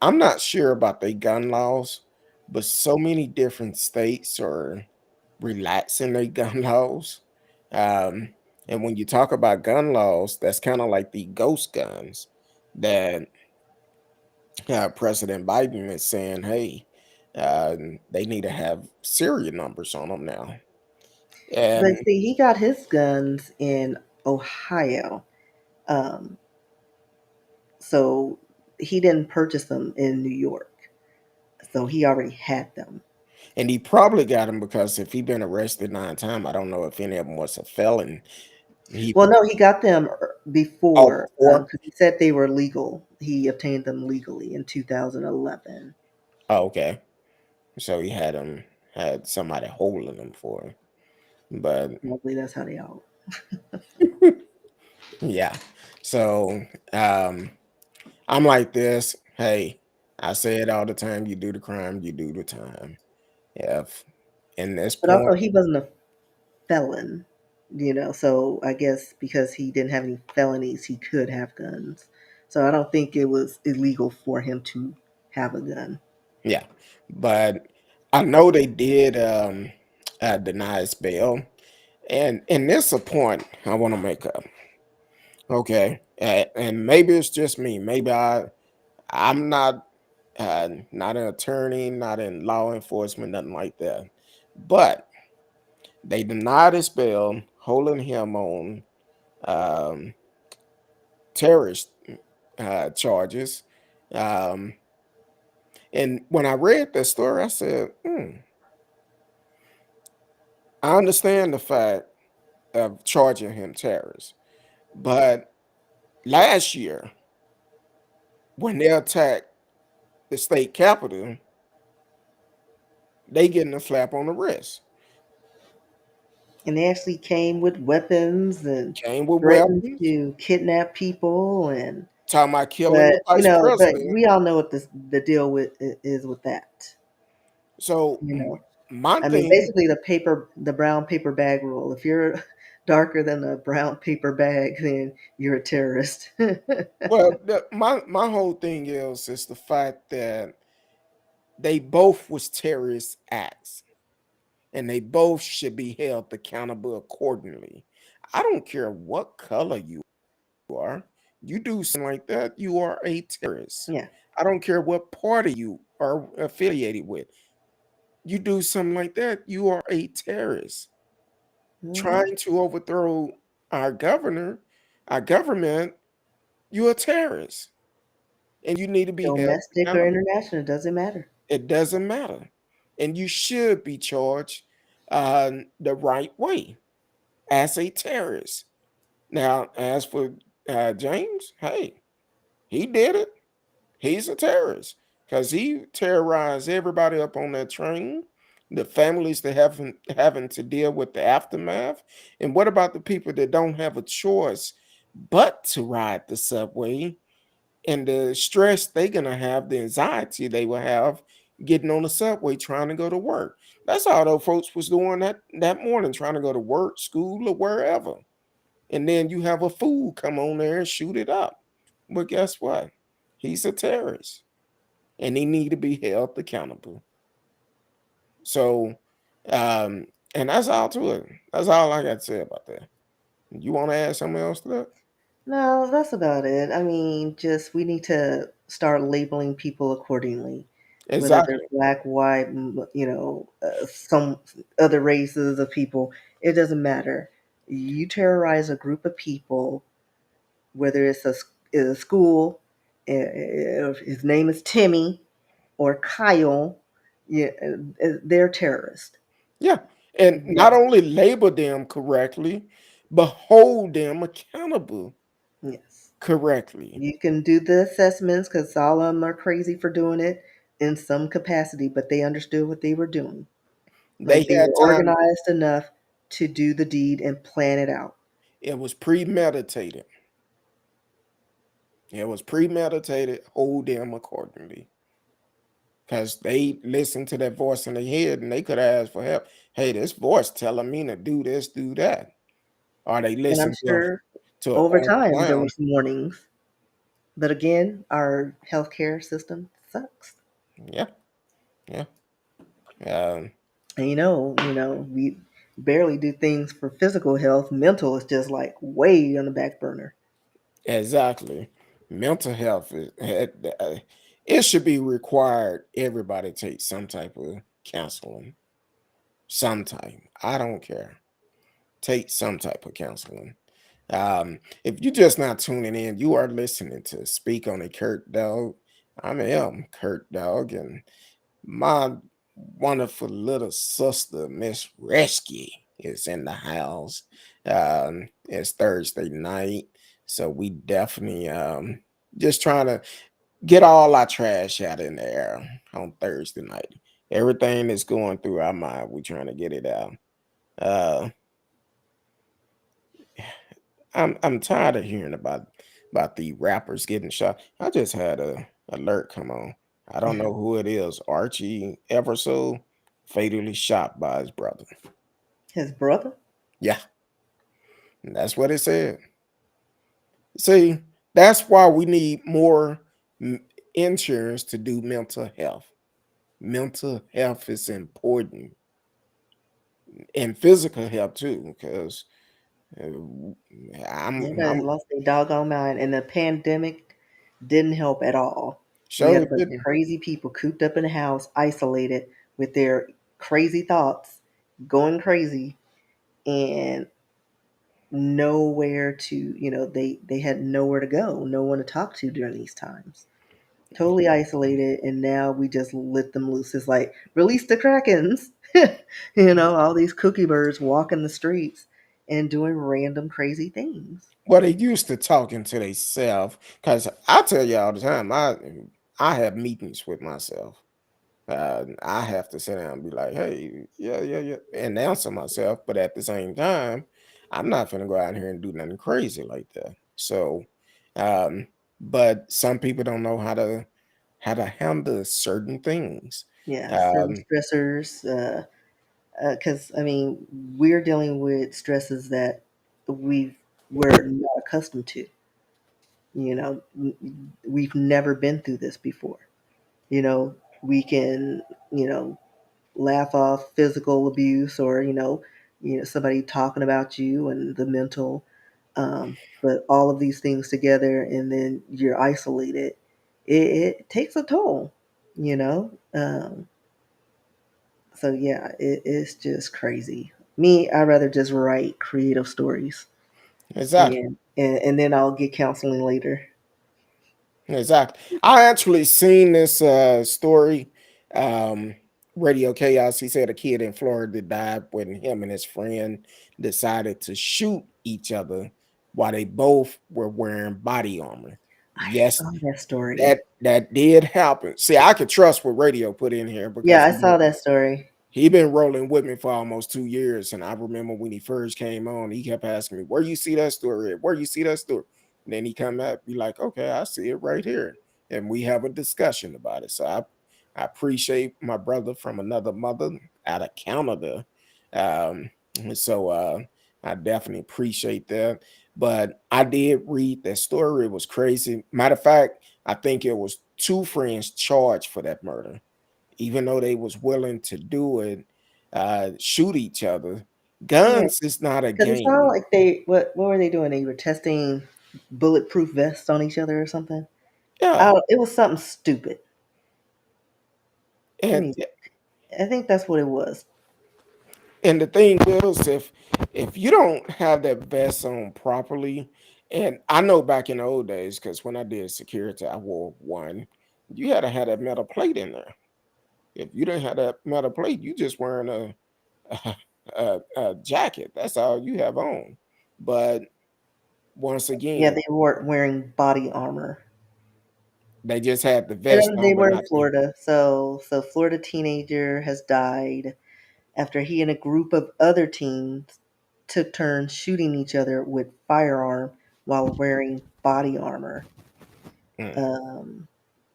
I'm not sure about the gun laws, but so many different states are relaxing their gun laws. Um, and when you talk about gun laws, that's kind of like the ghost guns that President Biden is saying, hey, they need to have serial numbers on them now. But And see, he got his guns in Ohio, um, so he didn't purchase them in New York. So he already had them. and he probably got them because if he been arrested 9 times, I don't know if any of them was a felon. He Well, no, he got them oh before before because he said they were legal. He obtained them legally in 2011. oh okay, so he had somebody holding them for him, but Probably that's how they all. yeah. So I'm like this. Hey, I say it all the time. You do the crime, you do the time. If in this But point, also, he wasn't a felon, so I guess because he didn't have any felonies, he could have guns. So I don't think it was illegal for him to have a gun. yeah. But I know they did deny his bail. And this a point I want to make up. Okay. And maybe it's just me. Maybe I'm not an attorney, not in law enforcement, nothing like that. But they denied his bail, holding him on um, terrorist charges. Um, and when I read the story, I said, I understand the fact of charging him terrorist. But last year, when they attacked the state capitol, they getting a slap on the wrist. And they actually came with weapons and Came with threatened weapons, to kidnap people. And talking about killing but the vice but president. we all know what the deal with is with that. So You know, my I mean, thing, basically the brown paper bag rule. If you're darker than a brown paper bag, then you're a terrorist. well, my whole thing is the fact that they both was terrorist acts, and they both should be held accountable accordingly. I don't care what color you are. You do something like that, you are a terrorist. Yeah. I don't care what party you are affiliated with. You do something like that, you are a terrorist. Hmm. Trying to overthrow our governor, our government, you're a terrorist. And you need to be held Domestic or accountable. international, it doesn't matter. It doesn't matter. And you should be charged the right way as a terrorist. Now, as for James, hey, he did it. He's a terrorist because he terrorized everybody up on that train, the families that having to deal with the aftermath. And what about the people that don't have a choice but to ride the subway, and the stress they're gonna have, the anxiety they will have getting on the subway trying to go to work? That's all those folks was doing that morning, trying to go to work, school, or wherever. And then you have a fool come on there and shoot it up. But guess what? He's a terrorist, and he need to be held accountable. So, and that's all to it. That's all I got to say about that. You want to add something else to that? No, that's about it. I mean, just we need to start labeling people accordingly, whether they're Exactly. black, white, some other races of people. It doesn't matter. You terrorize a group of people, whether it's a school, if his name is Timmy or Kyle, yeah, they're terrorists. Yeah. And not Yes, only label them correctly, but hold them accountable yes. correctly. You can do the assessments because all of them are crazy for doing it in some capacity, but they understood what they were doing. They Like they had were time. organized enough to do the deed and plan it out. It was premeditated. It was premeditated. Hold them accordingly. Because they listened to that voice in their head and they could ask for help. Hey, this voice telling me to do this, do that. Or they And I'm listen sure to an over old time there clown. was warnings. But again, our healthcare system sucks. Yeah, yeah. Um, And we barely do things for physical health. Mental is just like way on the back burner. exactly. Mental health it should be required everybody take some type of counseling. Sometime. I don't care. Take some type of counseling. If you're just not tuning in, you are listening to Speak on a Kurt Dog. I'm Kurt Dog, and my wonderful little sister, Miss Rescue, is in the house. It's Thursday night, so we definitely just trying to get all our trash out in the air on Thursday night. Everything that's going through our mind, we trying to get it out. Uh, I'm tired of hearing about the rappers getting shot. I just had a alert come on. I don't know who it is. Archie Everso fatally shot by his brother. His brother? Yeah, that's what it said. See, that's why we need more insurance to do mental health. Mental health is important, and physical health too. Because Everybody I'm lost their doggone mind, and the pandemic didn't help at all. We had sure a bunch of didn't. crazy people cooped up in a house, isolated with their crazy thoughts, going crazy, and nowhere to, they had nowhere to go, no one to talk to during these times. Totally isolated, and now we just let them loose. It's like release the krakens, all these cookie birds walking the streets, and doing random crazy things. Well, they used to talking to themselves because I tell you all the time, I have meetings with myself. I have to sit down and be like, hey, yeah, yeah, yeah, and answer myself. But at the same time, I'm not gonna go out here and do nothing crazy like that. So, um, but some people don't know how to handle certain things. Yeah, certain Um, stressors. Because I mean, we're dealing with stresses that we're not accustomed to. You know, we've never been through this before. You know, we can, you know, laugh off physical abuse or somebody talking about you and the mental, but all of these things together, and then you're isolated. It takes a toll. You know. So yeah, it's just crazy. Me, I rather just write creative stories, exactly. and then I'll get counseling later. Exactly. I actually seen this story. Um, Radio Chaos. He said a kid in Florida died when him and his friend decided to shoot each other while they both were wearing body armor. I Yes, saw that story. that did happen. See, I could trust what Radio put in here Yeah, because I saw that story. he been rolling with me for almost 2 years, and I remember when he first came on, he kept asking me, "Where you see that story at? Where you see that story?" And then he come back, be like, "Okay, I see it right here," and we have a discussion about it. So I appreciate my brother from another mother out of Canada. Um, so I definitely appreciate that. But I did read that story. It was crazy. Matter of fact, I think it was two friends charged for that murder even though they was willing to do it, shoot each other. Yeah, Guns is not a because it sounded game. like what were they doing? They were testing bulletproof vests on each other or something. Yeah, It was something stupid. I and mean, I think that's what it was. and the thing is, if you don't have that vest on properly, and I know back in the old days, because when I did security, I wore one. You had to have that metal plate in there. If you didn't have that metal plate, you just wearing a jacket. That's all you have on. But once Yeah, again, they weren't wearing body armor. they just had the vest And they on, but were in not the. Florida. So Florida teenager has died after he and a group of other teens took turns shooting each other with firearm while wearing body armor. Mm, Um,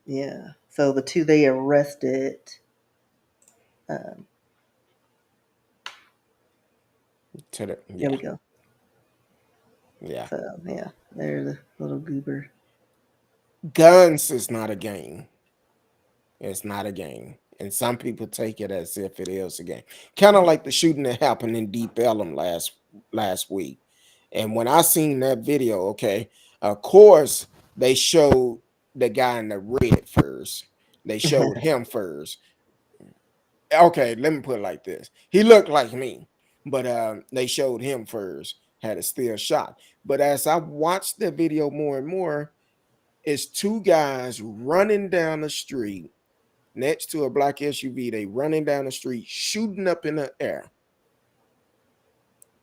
yeah. So the two they arrested. Um, there we yeah, go. yeah. So yeah, there's a little goober. Guns is not a game. It's not a game. And some people take it as if it is a game. Kind of like the shooting that happened in Deep Ellum last week. And when I seen that video, okay, of course they showed the guy in the red first. They showed him first. Okay, let me put it like this. He looked like me, but they showed him first, had a still shot. But as I watched the video more and more, it's two guys running down the street next to a black SUV. They running down the street, shooting up in the air,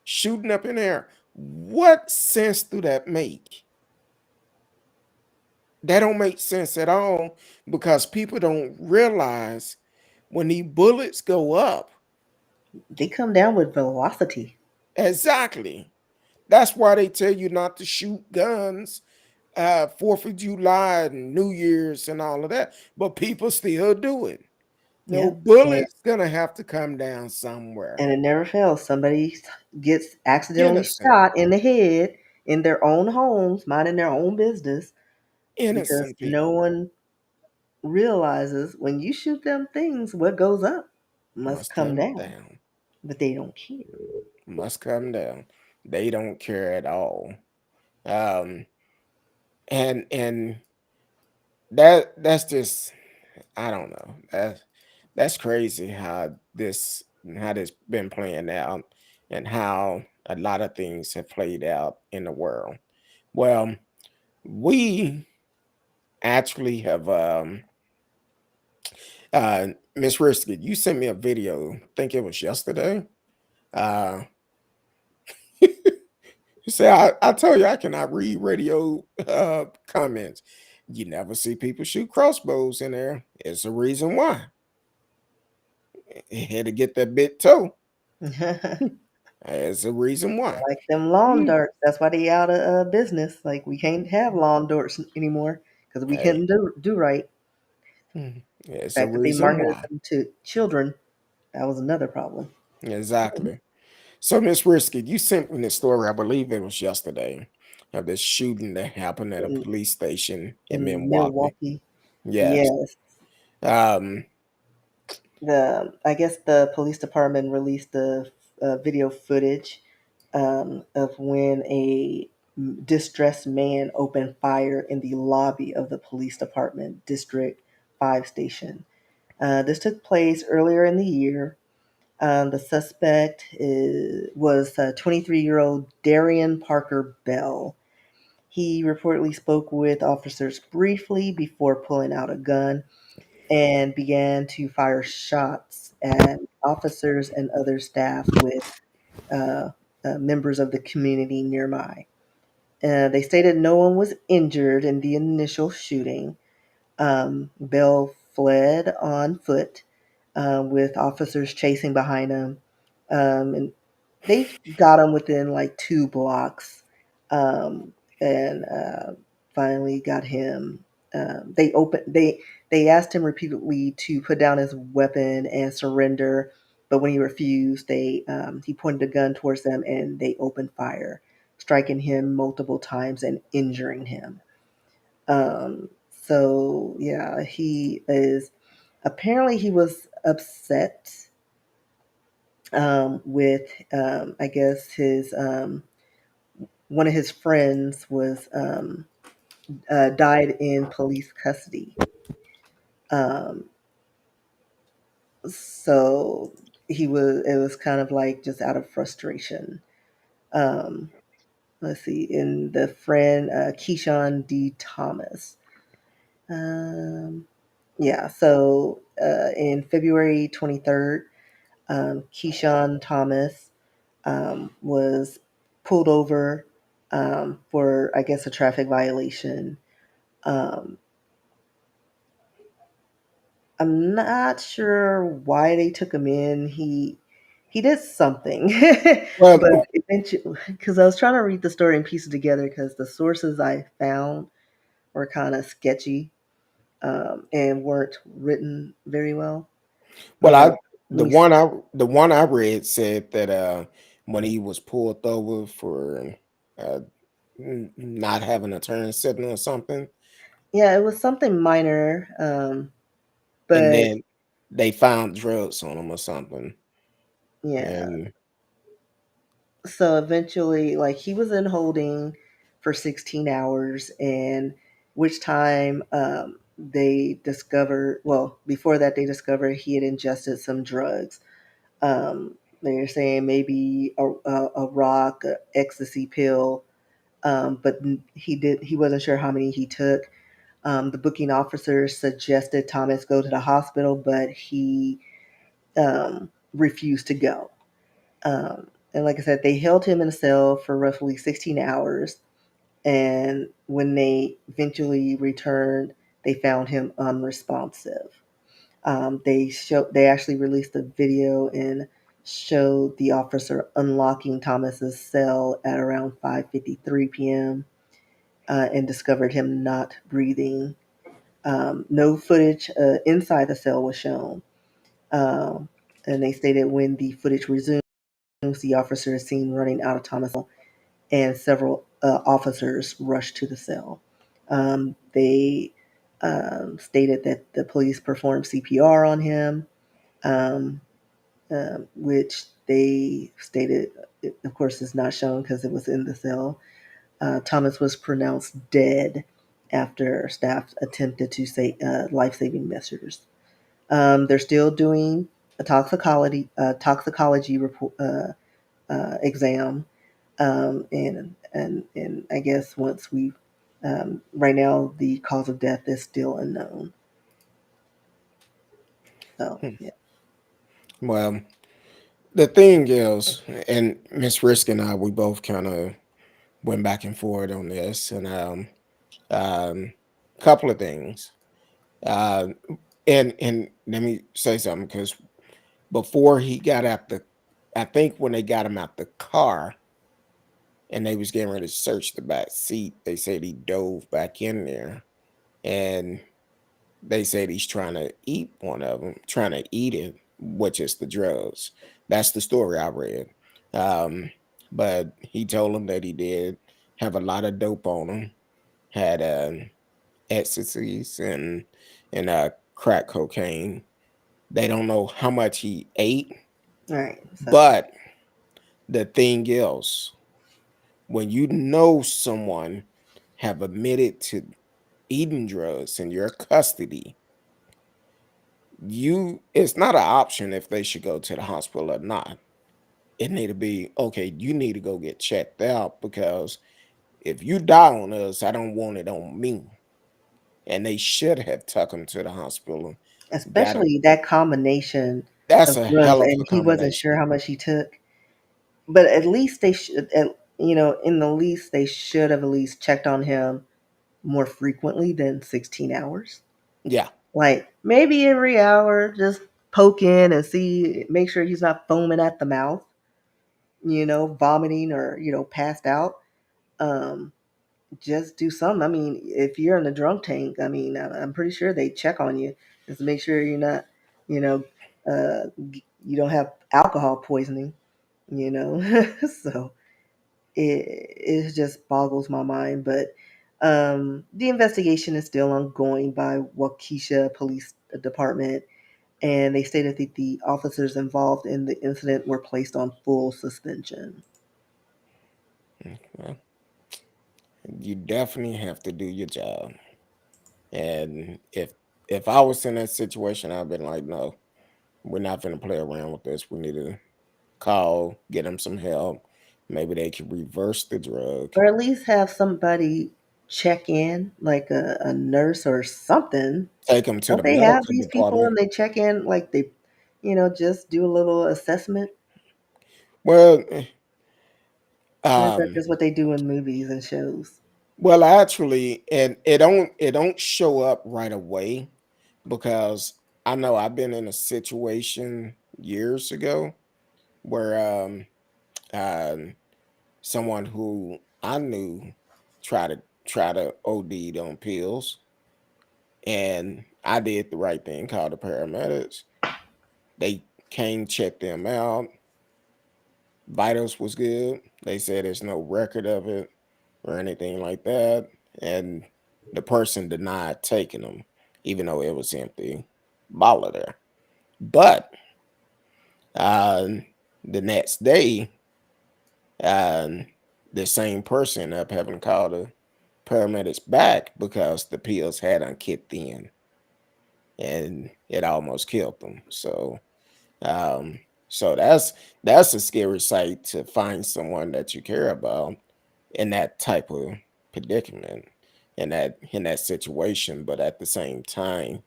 shooting up in the air. What sense do that make? That don't make sense at all because people don't realize when these bullets go up, They come down with velocity. exactly. That's why they tell you not to shoot guns, 4th of July and New Year's and all of that. But people still do it. No Yeah. bullet's gonna have to come down somewhere. And it never fails. Somebody gets accidentally Innocent, shot in the head in their own homes, minding their own business, because innocent no people one realizes when you shoot them things, what goes up must must come come down. down. But they don't care. Must come down. They don't care at all. Um, and that's just I don't know. That's crazy how this been playing out and how a lot of things have played out in the world. Well, we actually have Miss Risky, you sent me a video, I think it was yesterday. Uh You say I told you I cannot read radio comments. You never see people shoot crossbows in there. It's a reason why. It had to get that bit toe. There's a reason why. Like them lawn Mm. darts. That's why they out of business. Like we can't have lawn darts anymore because we Hey, couldn't do right. it's The a fact that they reason marketed why. them to children, that was another problem. Exactly. So, Miss Risky, you sent me this story, I believe it was yesterday, of this shooting that happened at a In police station in in Milwaukee. Milwaukee, Yes. yes, Um, the I guess the police department released the video footage of when a distressed man opened fire in the lobby of the police department District 5 station. This took place earlier in the year. The suspect was 23-year-old Darian Parker Bell. He reportedly spoke with officers briefly before pulling out a gun and began to fire shots at officers and other staff with uh, members of the community nearby. They stated no one was injured in the initial shooting. Bell fled on foot with officers chasing behind him. And they got him within like 2 blocks um, and finally got him. They asked him repeatedly to put down his weapon and surrender, but when he refused, he pointed a gun towards them and they opened fire, striking him multiple times and injuring him. So yeah, he is apparently he was upset with I guess his one of his friends was died in police custody. Um, so it was kind of like just out of frustration. Um, let's see, in the friend Keyshawn D. Thomas. Um, yeah, so in February 23rd, Keyshawn Thomas was pulled over for, I guess, a traffic violation. Um, I'm not sure why they took him in. He did something, well, but eventually, because I was trying to read the story and piece it together, because the sources I found were kind of sketchy and weren't written very well. well, Uh, I let me see. the one I read said that when he was pulled over for uh not having a turn signal or something, Yeah, it was something minor, and but then they found drugs on him or something, yeah. and So eventually, like he was in holding for 16 hours, and which time they discovered, well, before that, they discovered he had ingested some drugs. They're saying maybe a rock, a ecstasy pill, but he wasn't sure how many he took. The booking officer suggested Thomas go to the hospital, but he refused to go. And like I said, they held him in a cell for roughly 16 hours. And when they eventually returned, they found him unresponsive. They actually released a video and showed the officer unlocking Thomas's cell at around 5:53 p.m. And discovered him not breathing. No footage inside the cell was shown. Um, and they stated when the footage resumed, the officer is seen running out of Thomas' cell, and several officers rushed to the cell. They stated that the police performed CPR on him, um, which they stated, of course, is not shown because it was in the cell. Thomas was pronounced dead after staff attempted to say life-saving measures. They're still doing a toxicology report, exam, and I guess once we right now the cause of death is still unknown. So hmm, yeah, well, the thing is, and Miss Risk and I, we both kind of went back and forth on this, and um, couple of things. Uh, and let me say something because before he got out the, I think when they got him out the car and they was getting ready to search the back seat, they said he dove back in there, and they said he's trying to eat one of them, trying to eat it, which is the drugs. That's the story I read. Um, but he told them that he did have a lot of dope on him, had ecstasies and crack cocaine. They don't know how much he ate, All right. So but the thing is, when you know someone have admitted to eating drugs in your custody, you it's not an option if they should go to the hospital or not. It need to be okay. You need to go get checked out because if you die on us, I don't want it on me. And they should have took him to the hospital. Got him. especially that combination That's of a drugs, hell of a and he wasn't sure combination. how much he took. But at least they should, in the least, they should have at least checked on him more frequently than 16 hours. Yeah, Like maybe every hour, just poke in and see, make sure he's not foaming at the mouth, vomiting or, passed out. Um, just do something. I mean, if you're in the drunk tank, I mean, I'm pretty sure they check on you just to make sure you're not, you know, you don't have alcohol poisoning, you know. So it just boggles my mind. But the investigation is still ongoing by Waukesha Police Department, and they stated that the officers involved in the incident were placed on full suspension. well, you definitely have to do your job. And if I was in that situation, I'd been like, no, we're not gonna play around with this. We need to call, get them some help. Maybe they could reverse the drug, Or at least have somebody check in, like a nurse or something. take them to Don't the they have medical these people department. and they check in, like they, just do a little assessment? Well, Or is that um, just what they do in movies and shows? well, actually, and it don't show up right away because I know I've been in a situation years ago where um someone who I knew try to OD on pills, and I did the right thing, called the paramedics. They came, checked them out. Vitals was good. They said there's no record of it or anything like that, and the person denied taking them, even though it was empty bottle there. But uh, the next day, um, the same person ended up having to call the paramedics back because the pills had kicked in and it almost killed them. Um, so that's a scary sight to find someone that you care about in that type of predicament, in that situation. But at the same time,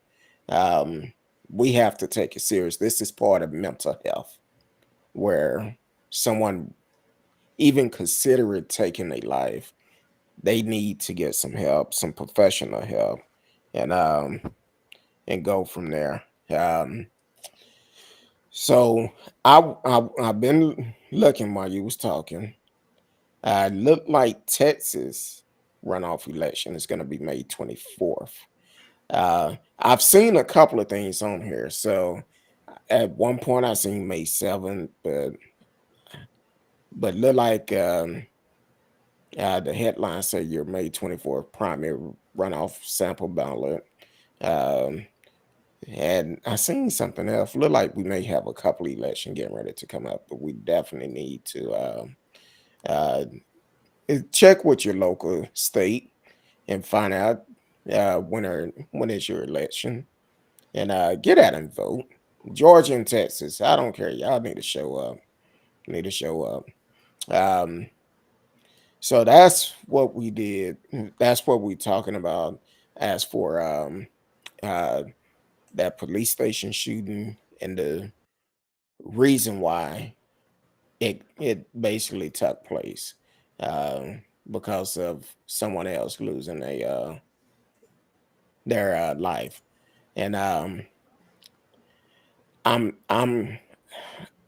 um, we have to take it serious. This is part of mental health, where someone even consider it taking a life, they need to get some help, some professional help, and and go from there. So I've been looking while you was talking. Look like Texas runoff election is going to be May 24th. I've seen a couple of things on here. So at one point I seen May 7th, but look like the headline say your May 24th primary runoff sample ballot. Um, and I seen something else. Look like we may have a couple election getting ready to come up, but we definitely need to uh, check with your local state and find out when is your election, and get out and vote. Georgia and Texas, I don't care. Y'all need to show up. Need to show up. Um, so that's what we did. That's what we're talking about. As for uh, that police station shooting and the reason why it basically took place. because of someone else losing their life. And I'm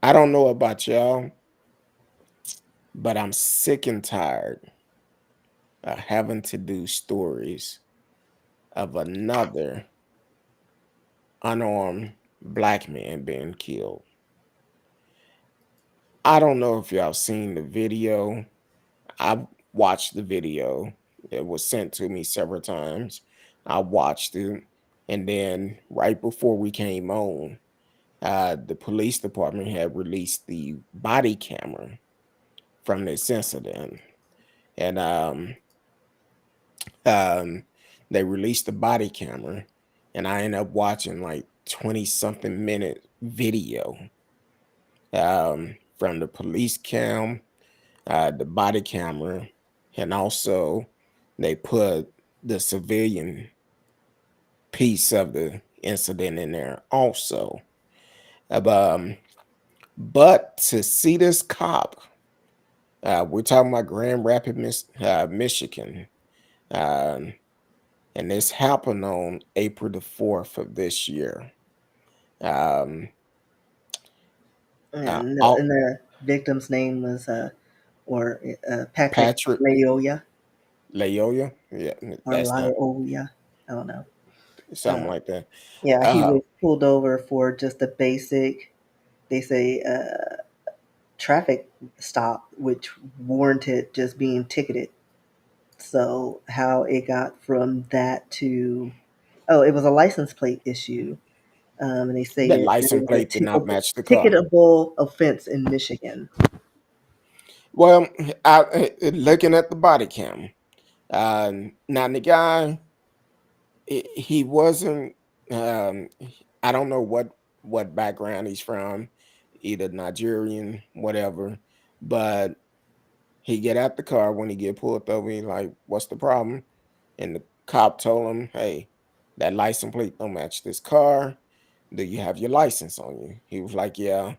I don't know about y'all, but I'm sick and tired of having to do stories of another unarmed black man being killed. I don't know if y'all seen the video. I watched the video. It was sent to me several times. I watched it. And then right before we came on, the police department had released the body camera from this incident. And um, they released the body camera. And I ended up watching like 20 something minute video from the police cam, the body camera, and also they put the civilian piece of the incident in there also. Um, but to see this cop, we're talking about Grand Rapids, Michigan, um, and this happened on April the 4th of this year. Um, And the victim's name was or Patrick Patrick Laoya Layoya, yeah, or that's not Laoya. I don't know. something Uh, like that. yeah, he Uh, was pulled over for just a basic, they say, traffic stop, which warranted just being ticketed. So how it got from that to, oh, it was a license plate issue. And they say the that it license was a plate did not match the car. ticketable offense in Michigan. Well, looking at the body cam, now the guy, he wasn't. I don't know what background he's from, either Nigerian, whatever. But he get out the car when he get pulled over. He like, "What's the problem?" And the cop told him, "Hey, that license plate don't match this car. Do you have your license on you?" He was like, "Yeah."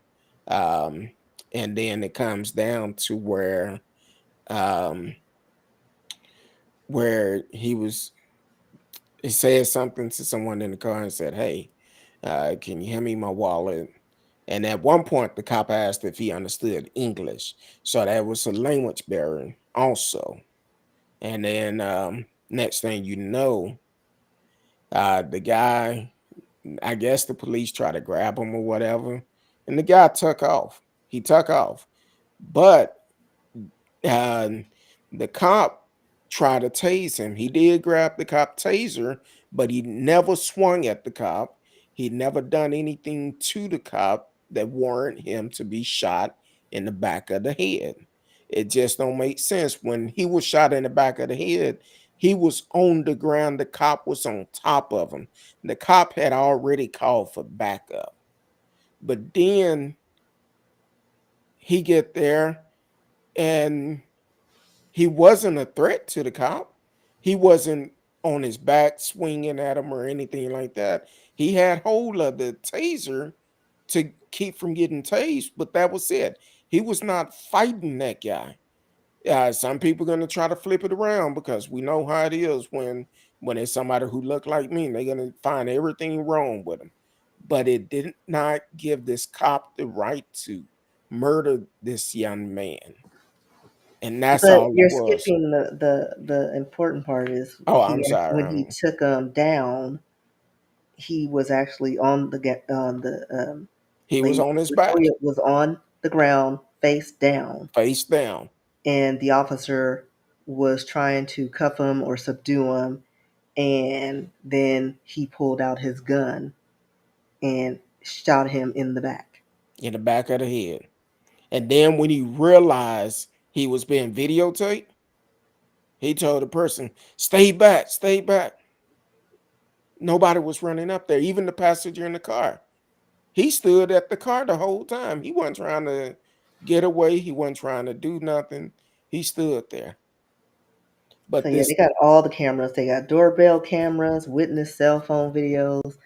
Um, and then it comes down to um, where he said something to someone in the car and said, "Hey, can you hand me my wallet?" And at one point, the cop asked if he understood English, so that was a language barrier also. And then next thing you know, the guy, I guess the police tried to grab him or whatever, and the guy took off. He took off, but and the cop tried to tase him. He did grab the cop taser, but he never swung at the cop. He never done anything to the cop that warrant him to be shot in the back of the head. It just don't make sense. When he was shot in the back of the head, he was on the ground. The cop was on top of him. The cop had already called for backup. But then he get there and he wasn't a threat to the cop. He wasn't on his back swinging at him or anything like that. He had hold of the taser to keep from getting tased, but that was it. He was not fighting that guy. Some people going to try to flip it around because we know how it is when it's somebody who look like me. They're going to find everything wrong with him. But it did not give this cop the right to murder this young man, and that's But all it you're was. skipping the important part is Oh, I'm when sorry. he took him down, he was actually on the He was Latoya on his back, was on the ground face down, face down, and the officer was trying to cuff him or subdue him, and then he pulled out his gun and shot him in the back. in the back of the head. And then when he realized he was being videotaped, he told the person, "Stay back, stay back." Nobody was running up there, even the passenger in the car. He stood at the car the whole time. He wasn't trying to get away. He wasn't trying to do nothing. He stood there. So But yeah, this they got all the cameras. They got doorbell cameras, witness cell phone videos,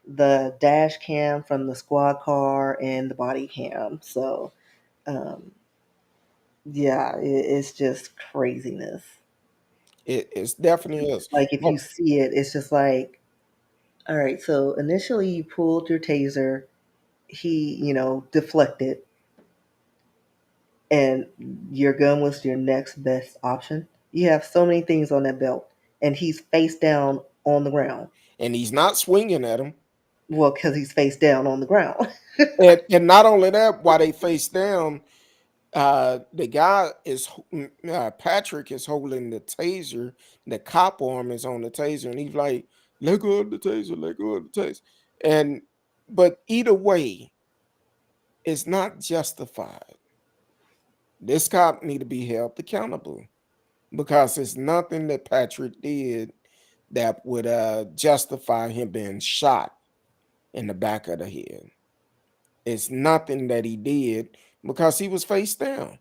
the dash cam from the squad car, and the body cam. So um, Yeah, it's just craziness. It's definitely is. Like if you Well, see it, it's just like, all right. So initially, you pulled your taser. He, deflected, and your gun was your next best option. You have so many things on that belt, and he's face down on the ground. and he's not swinging at him. Well, because he's face down on the ground. And not only that, while they face down, the guy is Patrick is holding the taser. The cop arm is on the taser, and he's like, "Let go of the taser, let go of the taser." And but either way, it's not justified. This cop need to be held accountable because it's nothing that Patrick did that would justify him being shot in the back of the head. It's nothing that he did because he was face down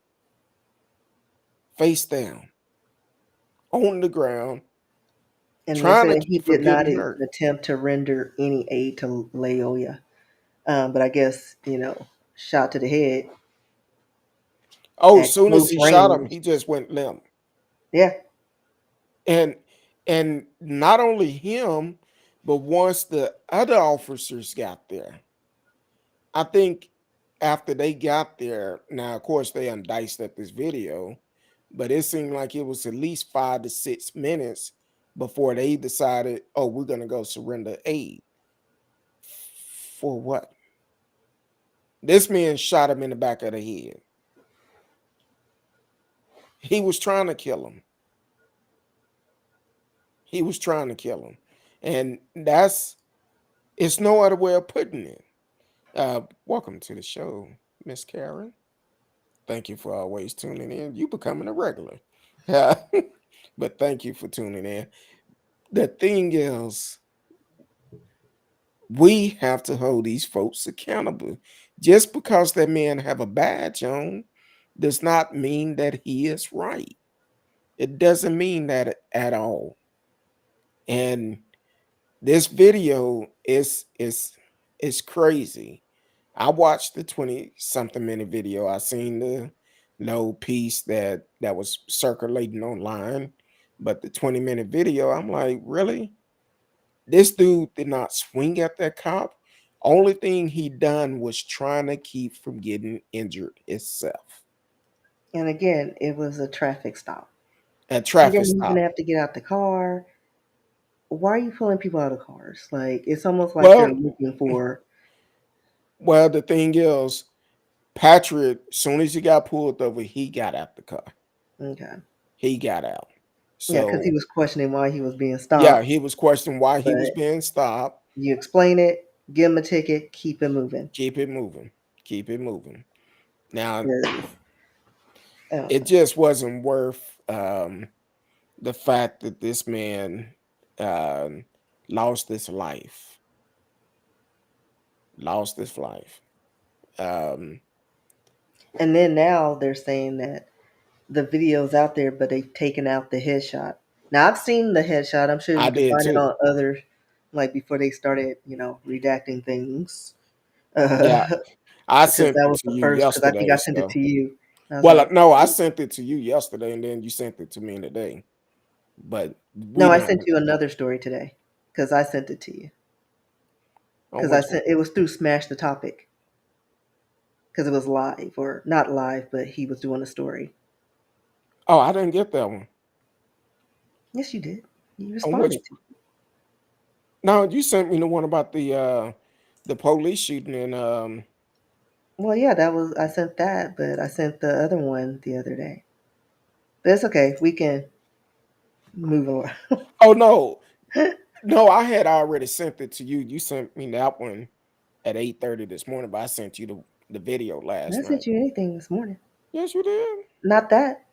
on the ground, And they trying to said he keep from did not getting hurt. attempt to render any aid to Leoya. But I guess, shot to the head Oh, as at soon as close he shot him, range. he just went limp. Yeah. And not only him, but once the other officers got there, I think after they got there, now of course they undiced at this video, but it seemed like it was at least 5 to 6 minutes before they decided, oh, we're gonna go surrender aid. For what? This man shot him in the back of the head. He was trying to kill him. He was trying to kill him. And it's no other way of putting it. Welcome to the show, Miss Karen. Thank you for always tuning in. You becoming a regular. But thank you for tuning in. The thing is, we have to hold these folks accountable. Just because that man have a badge on does not mean that he is right. It doesn't mean that at all. And this video is crazy. I watched the 20 something minute video. I seen the no piece that was circulating online, but the 20-minute video, I'm like, really? This dude did not swing at that cop. Only thing he done was trying to keep from getting injured itself. And again, it was a traffic stop. A He traffic didn't even stop. have to get out the car. Why are you pulling people out of cars? Like, it's almost like they're Well, looking for, the thing is, Patrick, soon as he got pulled over, he got out the car. okay. He got out. Yeah, because he So was questioning why he was being yeah, stopped. he was questioning why he was But being stopped. you explain it, give him a ticket, keep it moving. Keep it moving. Keep it moving. Now, 'Cause, I don't it know. just wasn't worth the fact that this man um, lost his life. Lost his life. Um, And then now they're saying that the video's out there, but they've taken out the headshot. Now I've seen the headshot. I'm sure I you can did find it too. on other, like before they started, redacting things. Yeah, Uh, I because sent that it was to the you first. Because I think yesterday. I sent it So, to you. I was well, like, no, I sent it to you yesterday, and then you sent it to me today. But we no, I don't. sent you another story today because I sent it to you. On Because I which one? sent it was through Smash the Topic because it was live or not live, but he was doing a story. Oh, I didn't get that one. Yes, you did. You On which? responded to. No, you sent me the one about the police shooting in Well, yeah, that was I sent that, but I sent the other one the other day. But it's okay. We can move on. oh no. No, I had already sent it to you. You sent me that one at 8:30 this morning, but I sent you the video I last night. sent you anything this morning. Yes, you did. Not that.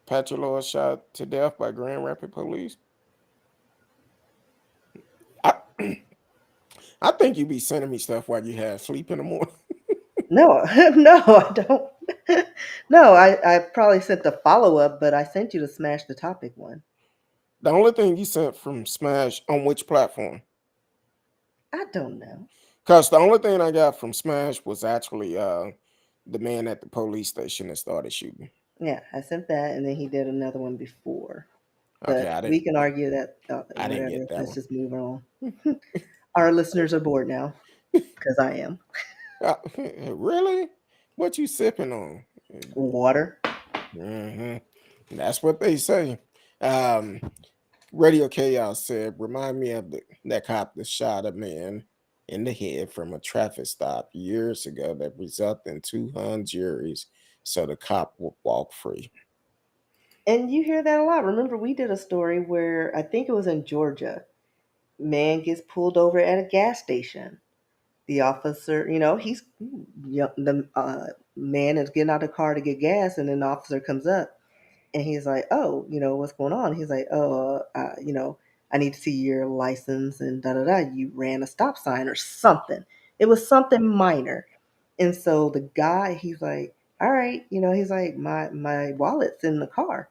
Patrick Lord shot to death by Grand Rapids police. I I think you be sending me stuff while you have sleep in the morning. No, no, I don't. No, I probably sent the follow up, but I sent you to Smash the Topic one. The only thing you sent from Smash on which platform? I don't know. Because the only thing I got from Smash was actually the man at the police station that started shooting. Yeah, I sent that, and then he did another one before. Okay, But we can argue that I didn't whatever. get that Let's one. just move on. Our listeners are bored now because I am. Really? What you sipping on? Water. Hmm. That's what they say. Um, Radio Chaos said, "Remind me of that cop that shot a man in the head from a traffic stop years ago that resulted in two hung juries, so the cop would walk free." And you hear that a lot. Remember, we did a story where I think it was in Georgia. Man gets pulled over at a gas station. The officer, he's the man is getting out of the car to get gas, and then the officer comes up and he's like, "Oh, what's going on?" He's like, "Oh, I need to see your license and da da da. You ran a stop sign or something. It was something minor." And so the guy, he's like, "All right," he's like, "My wallet's in the car."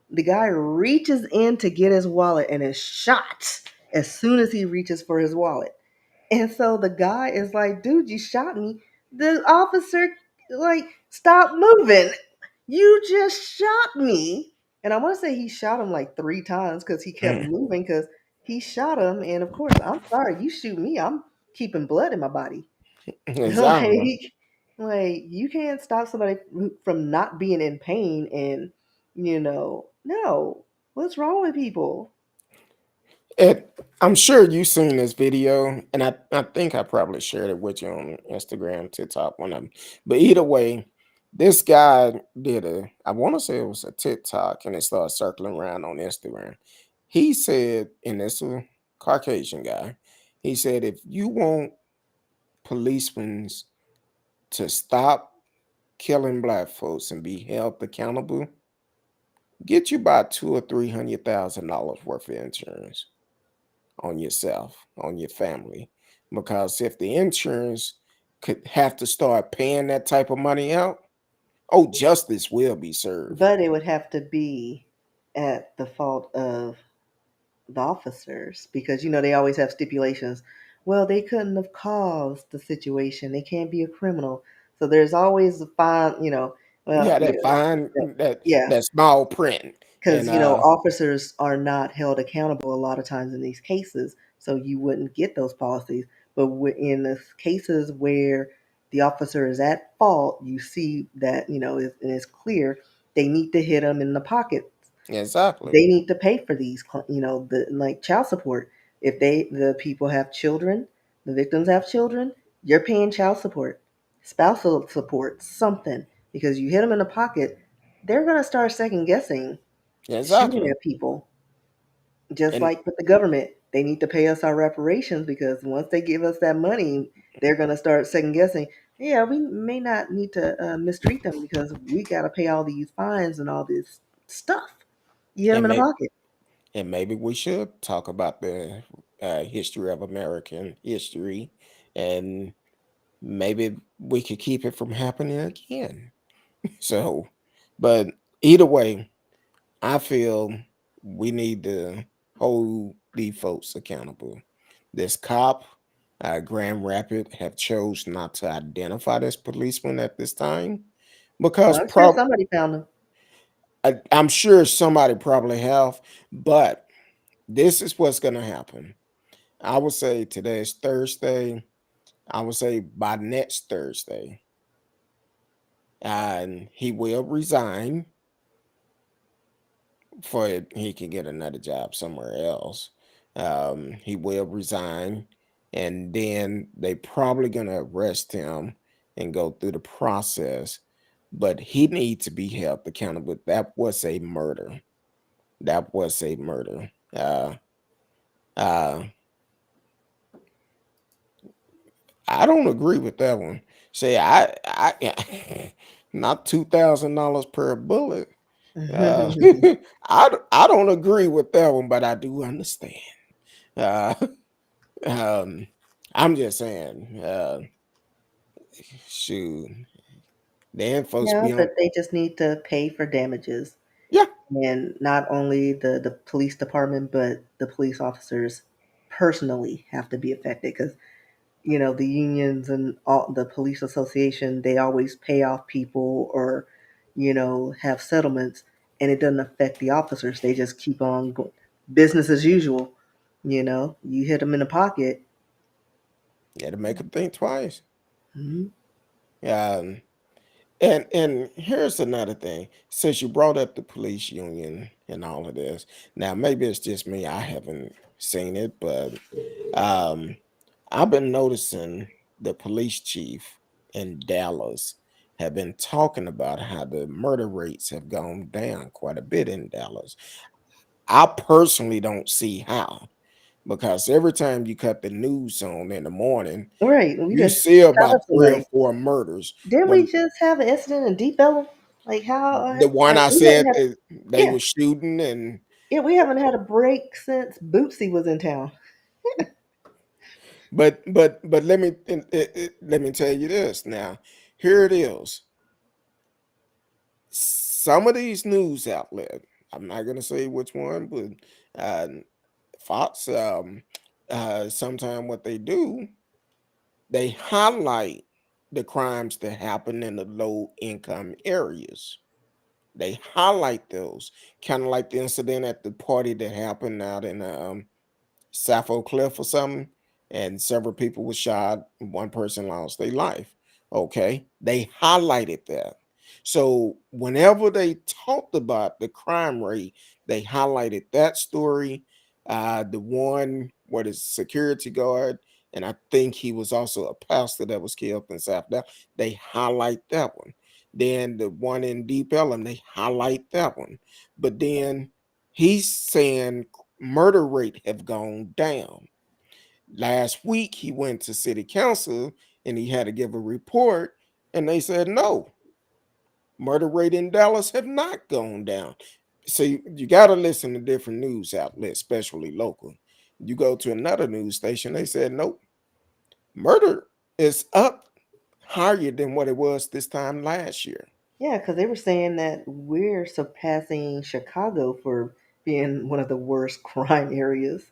The guy reaches in to get his wallet and is shot as soon as he reaches for his wallet. And so the guy is like, "Dude, you shot me." The officer, like, "Stop moving. You just shot me." And I want to say he shot him like 3 times because he kept Mm. moving because he shot him. And of course, I'm sorry, you shoot me, I'm keeping blood in my body. Exactly. like, like you can't stop somebody from not being in pain. And no, what's wrong with people? It, I'm sure you've seen this video, and I think I probably shared it with you on Instagram, TikTok, one of them. But either way, this guy did I want to say it was a TikTok, and it started circling around on Instagram. He said, and this a Caucasian guy, he said, if you want policemen to stop killing black folks and be held accountable, get you about $200,000 or $300,000 worth of insurance on yourself, on your family. Because if the insurance could have to start paying that type of money out, oh, justice will be served. But it would have to be at the fault of the officers because they always have stipulations. Well, they couldn't have caused the situation. They can't be a criminal. So there's always a fine. Well, Yeah, that fine yeah, that small print. And because officers are not held accountable a lot of times in these cases, so you wouldn't get those policies. But in the cases where the officer is at fault, you see that and it's clear they need to hit them in the pocket. exactly. They need to pay for these, the like child support. If the people have children, the victims have children, you're paying child support, spousal support, something, because you hit them in the pocket, they're gonna start second guessing shooting Exactly. at people. Just And like with the government, they need to pay us our reparations because once they give us that money, they're gonna start second guessing. Yeah, we may not need to mistreat them because we got to pay all these fines and all this stuff. You hit them and in the may, pocket. and maybe we should talk about the history of American history, and maybe we could keep it from happening again. So, but either way, I feel we need to hold these folks accountable. This cop, Grand Rapid, have chose not to identify this policeman at this time Well, because I'm sure somebody found them. I'm sure somebody probably have, but this is what's going to happen. I would say today is Thursday. I would say by next Thursday, and he will resign for it, he can get another job somewhere else. He will resign, and then they probably gonna arrest him and go through the process. But he needs to be held accountable. That was a murder. That was a murder. Uh, I don't agree with that one. Say I not $2,000 per bullet. Uh, I don't agree with that one, but I do understand. Uh, um, I'm just saying, shoot, then folks Yeah, be on. but they just need to pay for damages. Yeah, And not only the police department, but the police officers personally have to be affected because the unions and all the police association, they always pay off people or, have settlements, and it doesn't affect the officers. They just keep on business as usual. You hit them in the pocket. You had to make them think twice. Hmm. Um, and here's another thing. Since you brought up the police union and all of this, now maybe it's just me. I haven't seen it, but um, I've been noticing the police chief in Dallas have been talking about how the murder rates have gone down quite a bit in Dallas. I personally don't see how, because every time you cut the news on in the morning, Right. We you just see shot about up 3 or somebody. 4 murders. Didn't we When just have an incident in Deep Ellum? Like how? the one Like I we haven't said had. they Yeah, were shooting, and yeah. We haven't had a break since Bootsy was in town. but let me tell you this now. Here it is. Some of these news outlets, I'm not gonna say which one, but Fox, sometime what they do, they highlight the crimes that happen in the low income areas. They highlight those, kind of like the incident at the party that happened out in Sappho Cliff or something, and several people were shot. One person lost their life. Okay, they highlighted that. So whenever they talked about the crime rate, they highlighted that story. The one where the security guard, and I think he was also a pastor that was killed in South Dallas. They highlight that one. Then the one in Deep Ellum, they highlight that one. But then he's saying murder rate have gone down. Last week he went to city council and he had to give a report, and they said no, murder rate in Dallas have not gone down. So you got to listen to different news outlets, especially local. You go to another news station, they said nope, murder is up higher than what it was this time last year. Yeah, because they were saying that we're surpassing Chicago for being one of the worst crime areas.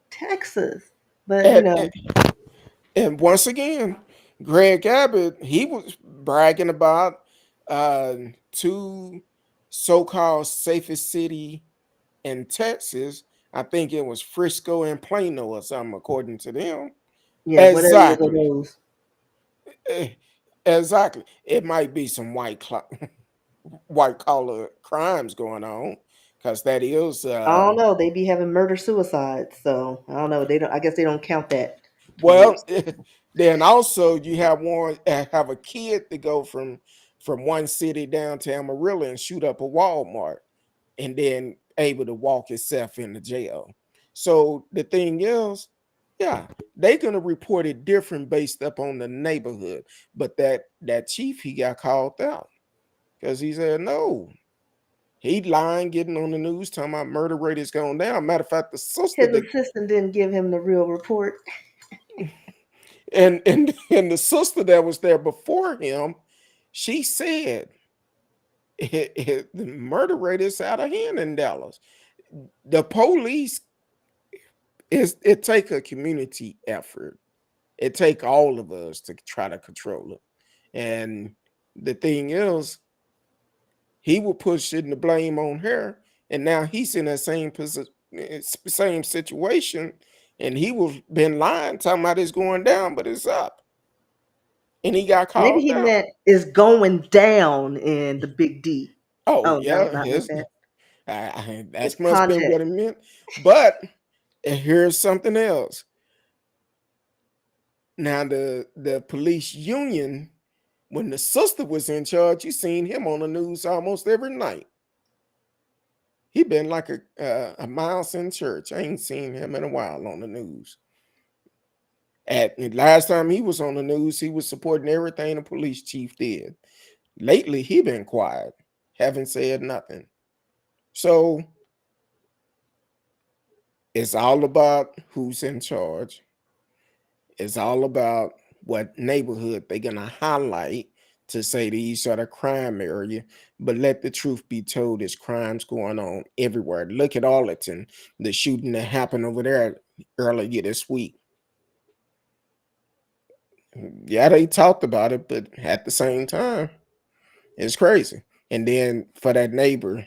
Texas, but And, and And once again, Greg Abbott, he was bragging about two so-called safest city in Texas. I think it was Frisco and Plano or something, according to them. yeah, what areas are Exactly. those? Eh, Exactly. It might be some white collar crimes going on, because that is I don't know. They be having murder suicides, so I don't know. They don't. I guess they don't count that well, towards. then also you have one have a kid to go from one city down to Amarillo and shoot up a Walmart, and then able to walk himself into jail. So the thing is, yeah, they're gonna report it different based up on the neighborhood. But that chief, he got called out because he said no. He lying, getting on the news, talking about murder rate is going down. Matter of fact, the sister His that assistant didn't give him the real report. and the sister that was there before him, she said the murder rate is out of hand in Dallas. The police is it take a community effort. It take all of us to try to control it. And the thing is, he will push it and the blame on her, and now he's in that same position, same situation, and he was been lying, talking about it's going down, but it's up, and he got Maybe called he out. meant is going down in the big D. Oh Oh no, yeah, not like his that. that It's must have been what context. it meant. But here's something else. Now the police union, when the sister was in charge, you seen him on the news almost every night. He been like a mouse in church. I ain't seen him in a while on the news. At last time he was on the news, he was supporting everything the police chief did. Lately, he been quiet, haven't said nothing. So it's all about who's in charge. It's all about what neighborhood they're gonna highlight to say these are the crime area. But let the truth be told, there's crimes going on everywhere. Look at Arlington, the shooting that happened over there earlier this week. Yeah, they talked about it, but at the same time, it's crazy. And then for that neighbor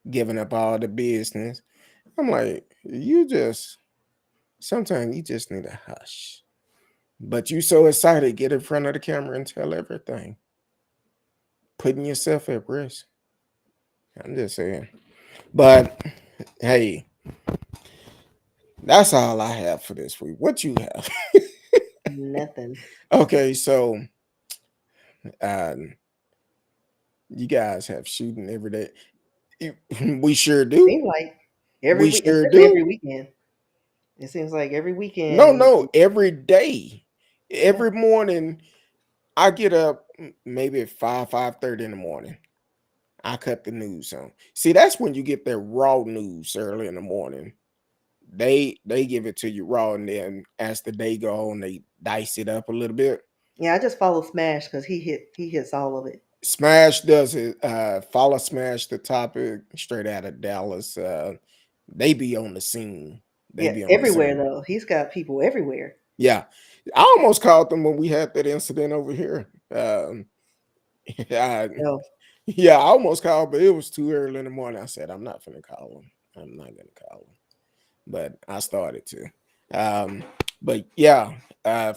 giving up all the business, I'm like, you just sometimes you just need a hush. But you so excited, get in front of the camera and tell everything, putting yourself at risk. I'm just saying. But hey, that's all I have for this week. What you have? Nothing. Okay, so um, you guys have shooting every day. We sure do. Seems like every We week, sure especially every do. weekend. It seems like every No, weekend. no, every day. Yeah, Every morning I get up maybe at 5:30 in the morning. I cut the news on. See, that's when you get their raw news early in the morning. They give it to you raw, and then as the day go on, they dice it up a little bit. yeah. I just follow Smash because he hits all of it. Smash does it. Follow Smash the topic straight out of Dallas. They be on the scene. They Yeah, be on the everywhere scene. though. He's got people everywhere. Yeah, I almost called them when we had that incident over here. I, So yeah, I almost called, but it was too early in the morning. I said I'm not gonna call them. I'm not gonna call them, but I started to. Um, but yeah,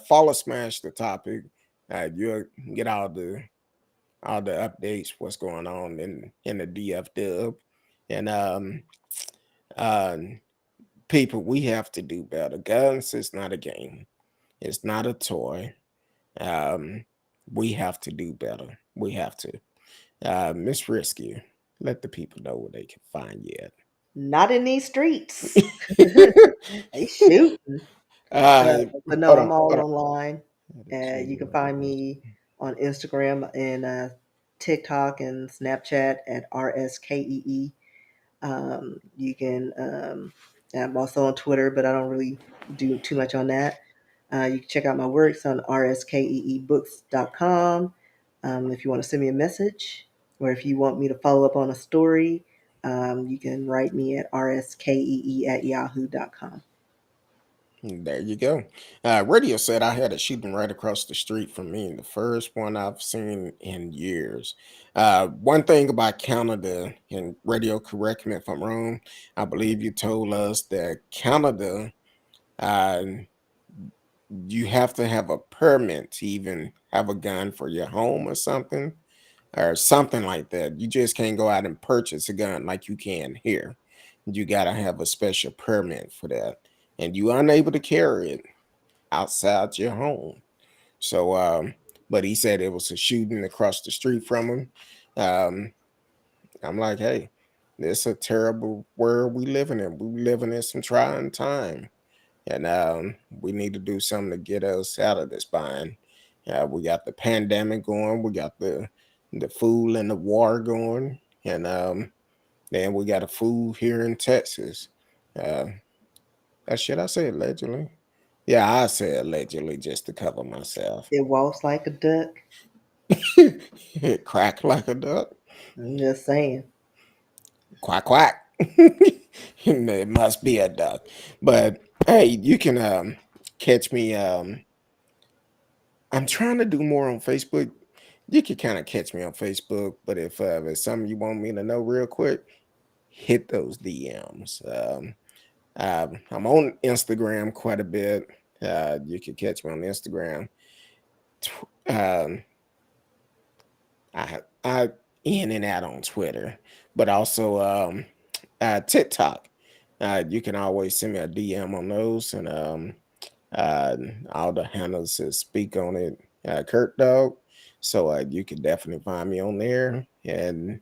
follow Smash the topic. You'll get all the updates, what's going on in the DF Dub, and uh, people, we have to do better. Guns is not a game. It's not a toy. Um, we have to do better. We have to. Miss Risky, let the people know where they can find you not in these streets. at. They shooting. Uh, but no, Hold on, I'm all hold on. online. You can find me on Instagram and TikTok and Snapchat at RSKEE. You can, I'm also on Twitter, but I don't really do too much on that. You can check out my works on rskeebooks.com. If you want to send me a message or if you want me to follow up on a story, you can write me at rskee at yahoo.com. There you go. Radio said I had a shooting right across the street from me, the first one I've seen in years. One thing about Canada, and Radio, correct me if I'm wrong, I believe you told us that Canada, uh, you have to have a permit to even have a gun for your home or something like that. You just can't go out and purchase a gun like you can here. You got to have a special permit for that. And you're unable to carry it outside your home. So, but he said it was a shooting across the street from him. Um, I'm like, hey, this a terrible world we living in. We living in some trying time, and we need to do something to get us out of this bind. We got the pandemic going. We got the food and the war going, and then we got a food here in Texas. Uh, should I say allegedly? Yeah, I say allegedly just to cover myself. It walks like a duck. It crack like a duck. I'm just saying. Quack quack. It must be a duck. But hey, you can catch me. I'm trying to do more on Facebook. You can kind of catch me on Facebook, but if it's something you want me to know real quick, hit those DMs. I'm on Instagram quite a bit. You can catch me on Instagram. Um, I in and out on Twitter, but also TikTok. You can always send me a DM on those, and uh, all the handles that speak on it. Curtdog. So you can definitely find me on there, and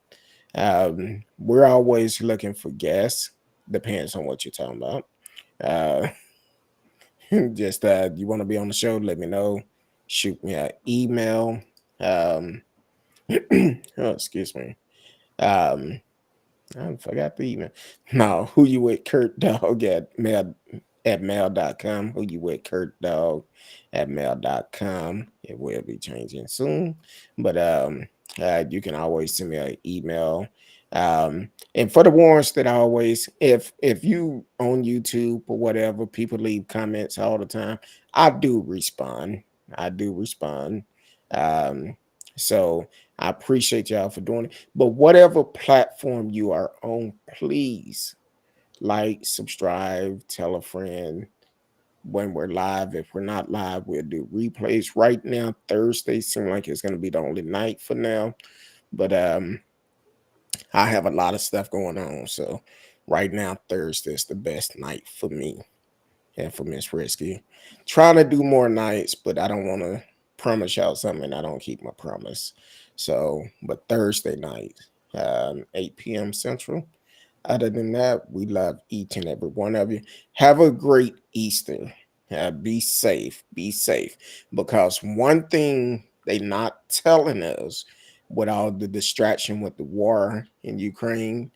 we're always looking for guests. Depends on what you're talking about. Uh, just you want to be on the show, let me know. Shoot me an email. Um, oh, excuse me. Um, I forgot the email. No, who you with Kurt Dog at mail.com. Who you with Kurt Dog at mail.com. It will be changing soon. But you can always send me an email. And for the ones that I always, if you on YouTube or whatever, people leave comments all the time. I do respond. I do respond. Um, so I appreciate y'all for doing it. But whatever platform you are on, please like, subscribe, tell a friend when we're live. If we're not live, we'll do replays. Right now, Thursday seems like it's going to be the only night for now. But I have a lot of stuff going on. So right now, Thursday is the best night for me and for Miss Risky. Trying to do more nights, but I don't want to promise y'all something. I don't keep my promise. So, but Thursday night, 8 p.m. Central. Other than that, we love each and every one of you. Have a great Easter. Be safe. Be safe. Because one thing they not telling us with all the distraction with the war in Ukraine,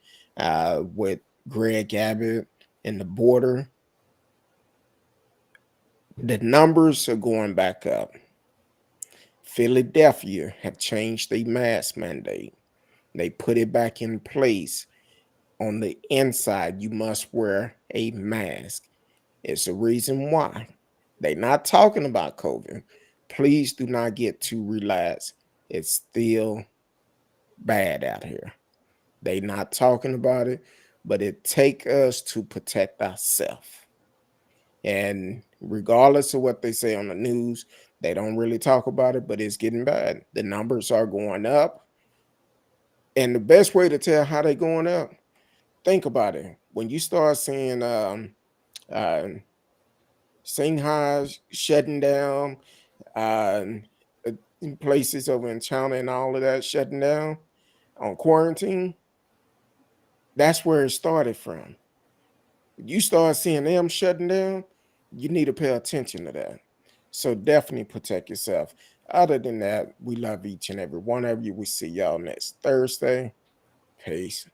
with Greg Abbott and the border, the numbers are going back up. Philadelphia have changed their mask mandate. They put it back in place. On the inside, you must wear a mask. It's a reason why. They're not talking about COVID. Please do not get too relaxed. It's still bad out here. They not talking about it, but it take us to protect ourselves. And regardless of what they say on the news, they don't really talk about it, but it's getting bad. The numbers are going up. And the best way to tell how they're going up, think about it. When you start seeing uh, Shanghai shutting down, um, in places over in China and all of that shutting down on quarantine, that's where it started from. You start seeing them shutting down, you need to pay attention to that. So definitely protect yourself. Other than that, we love each and every one of you. We see y'all next Thursday. Peace.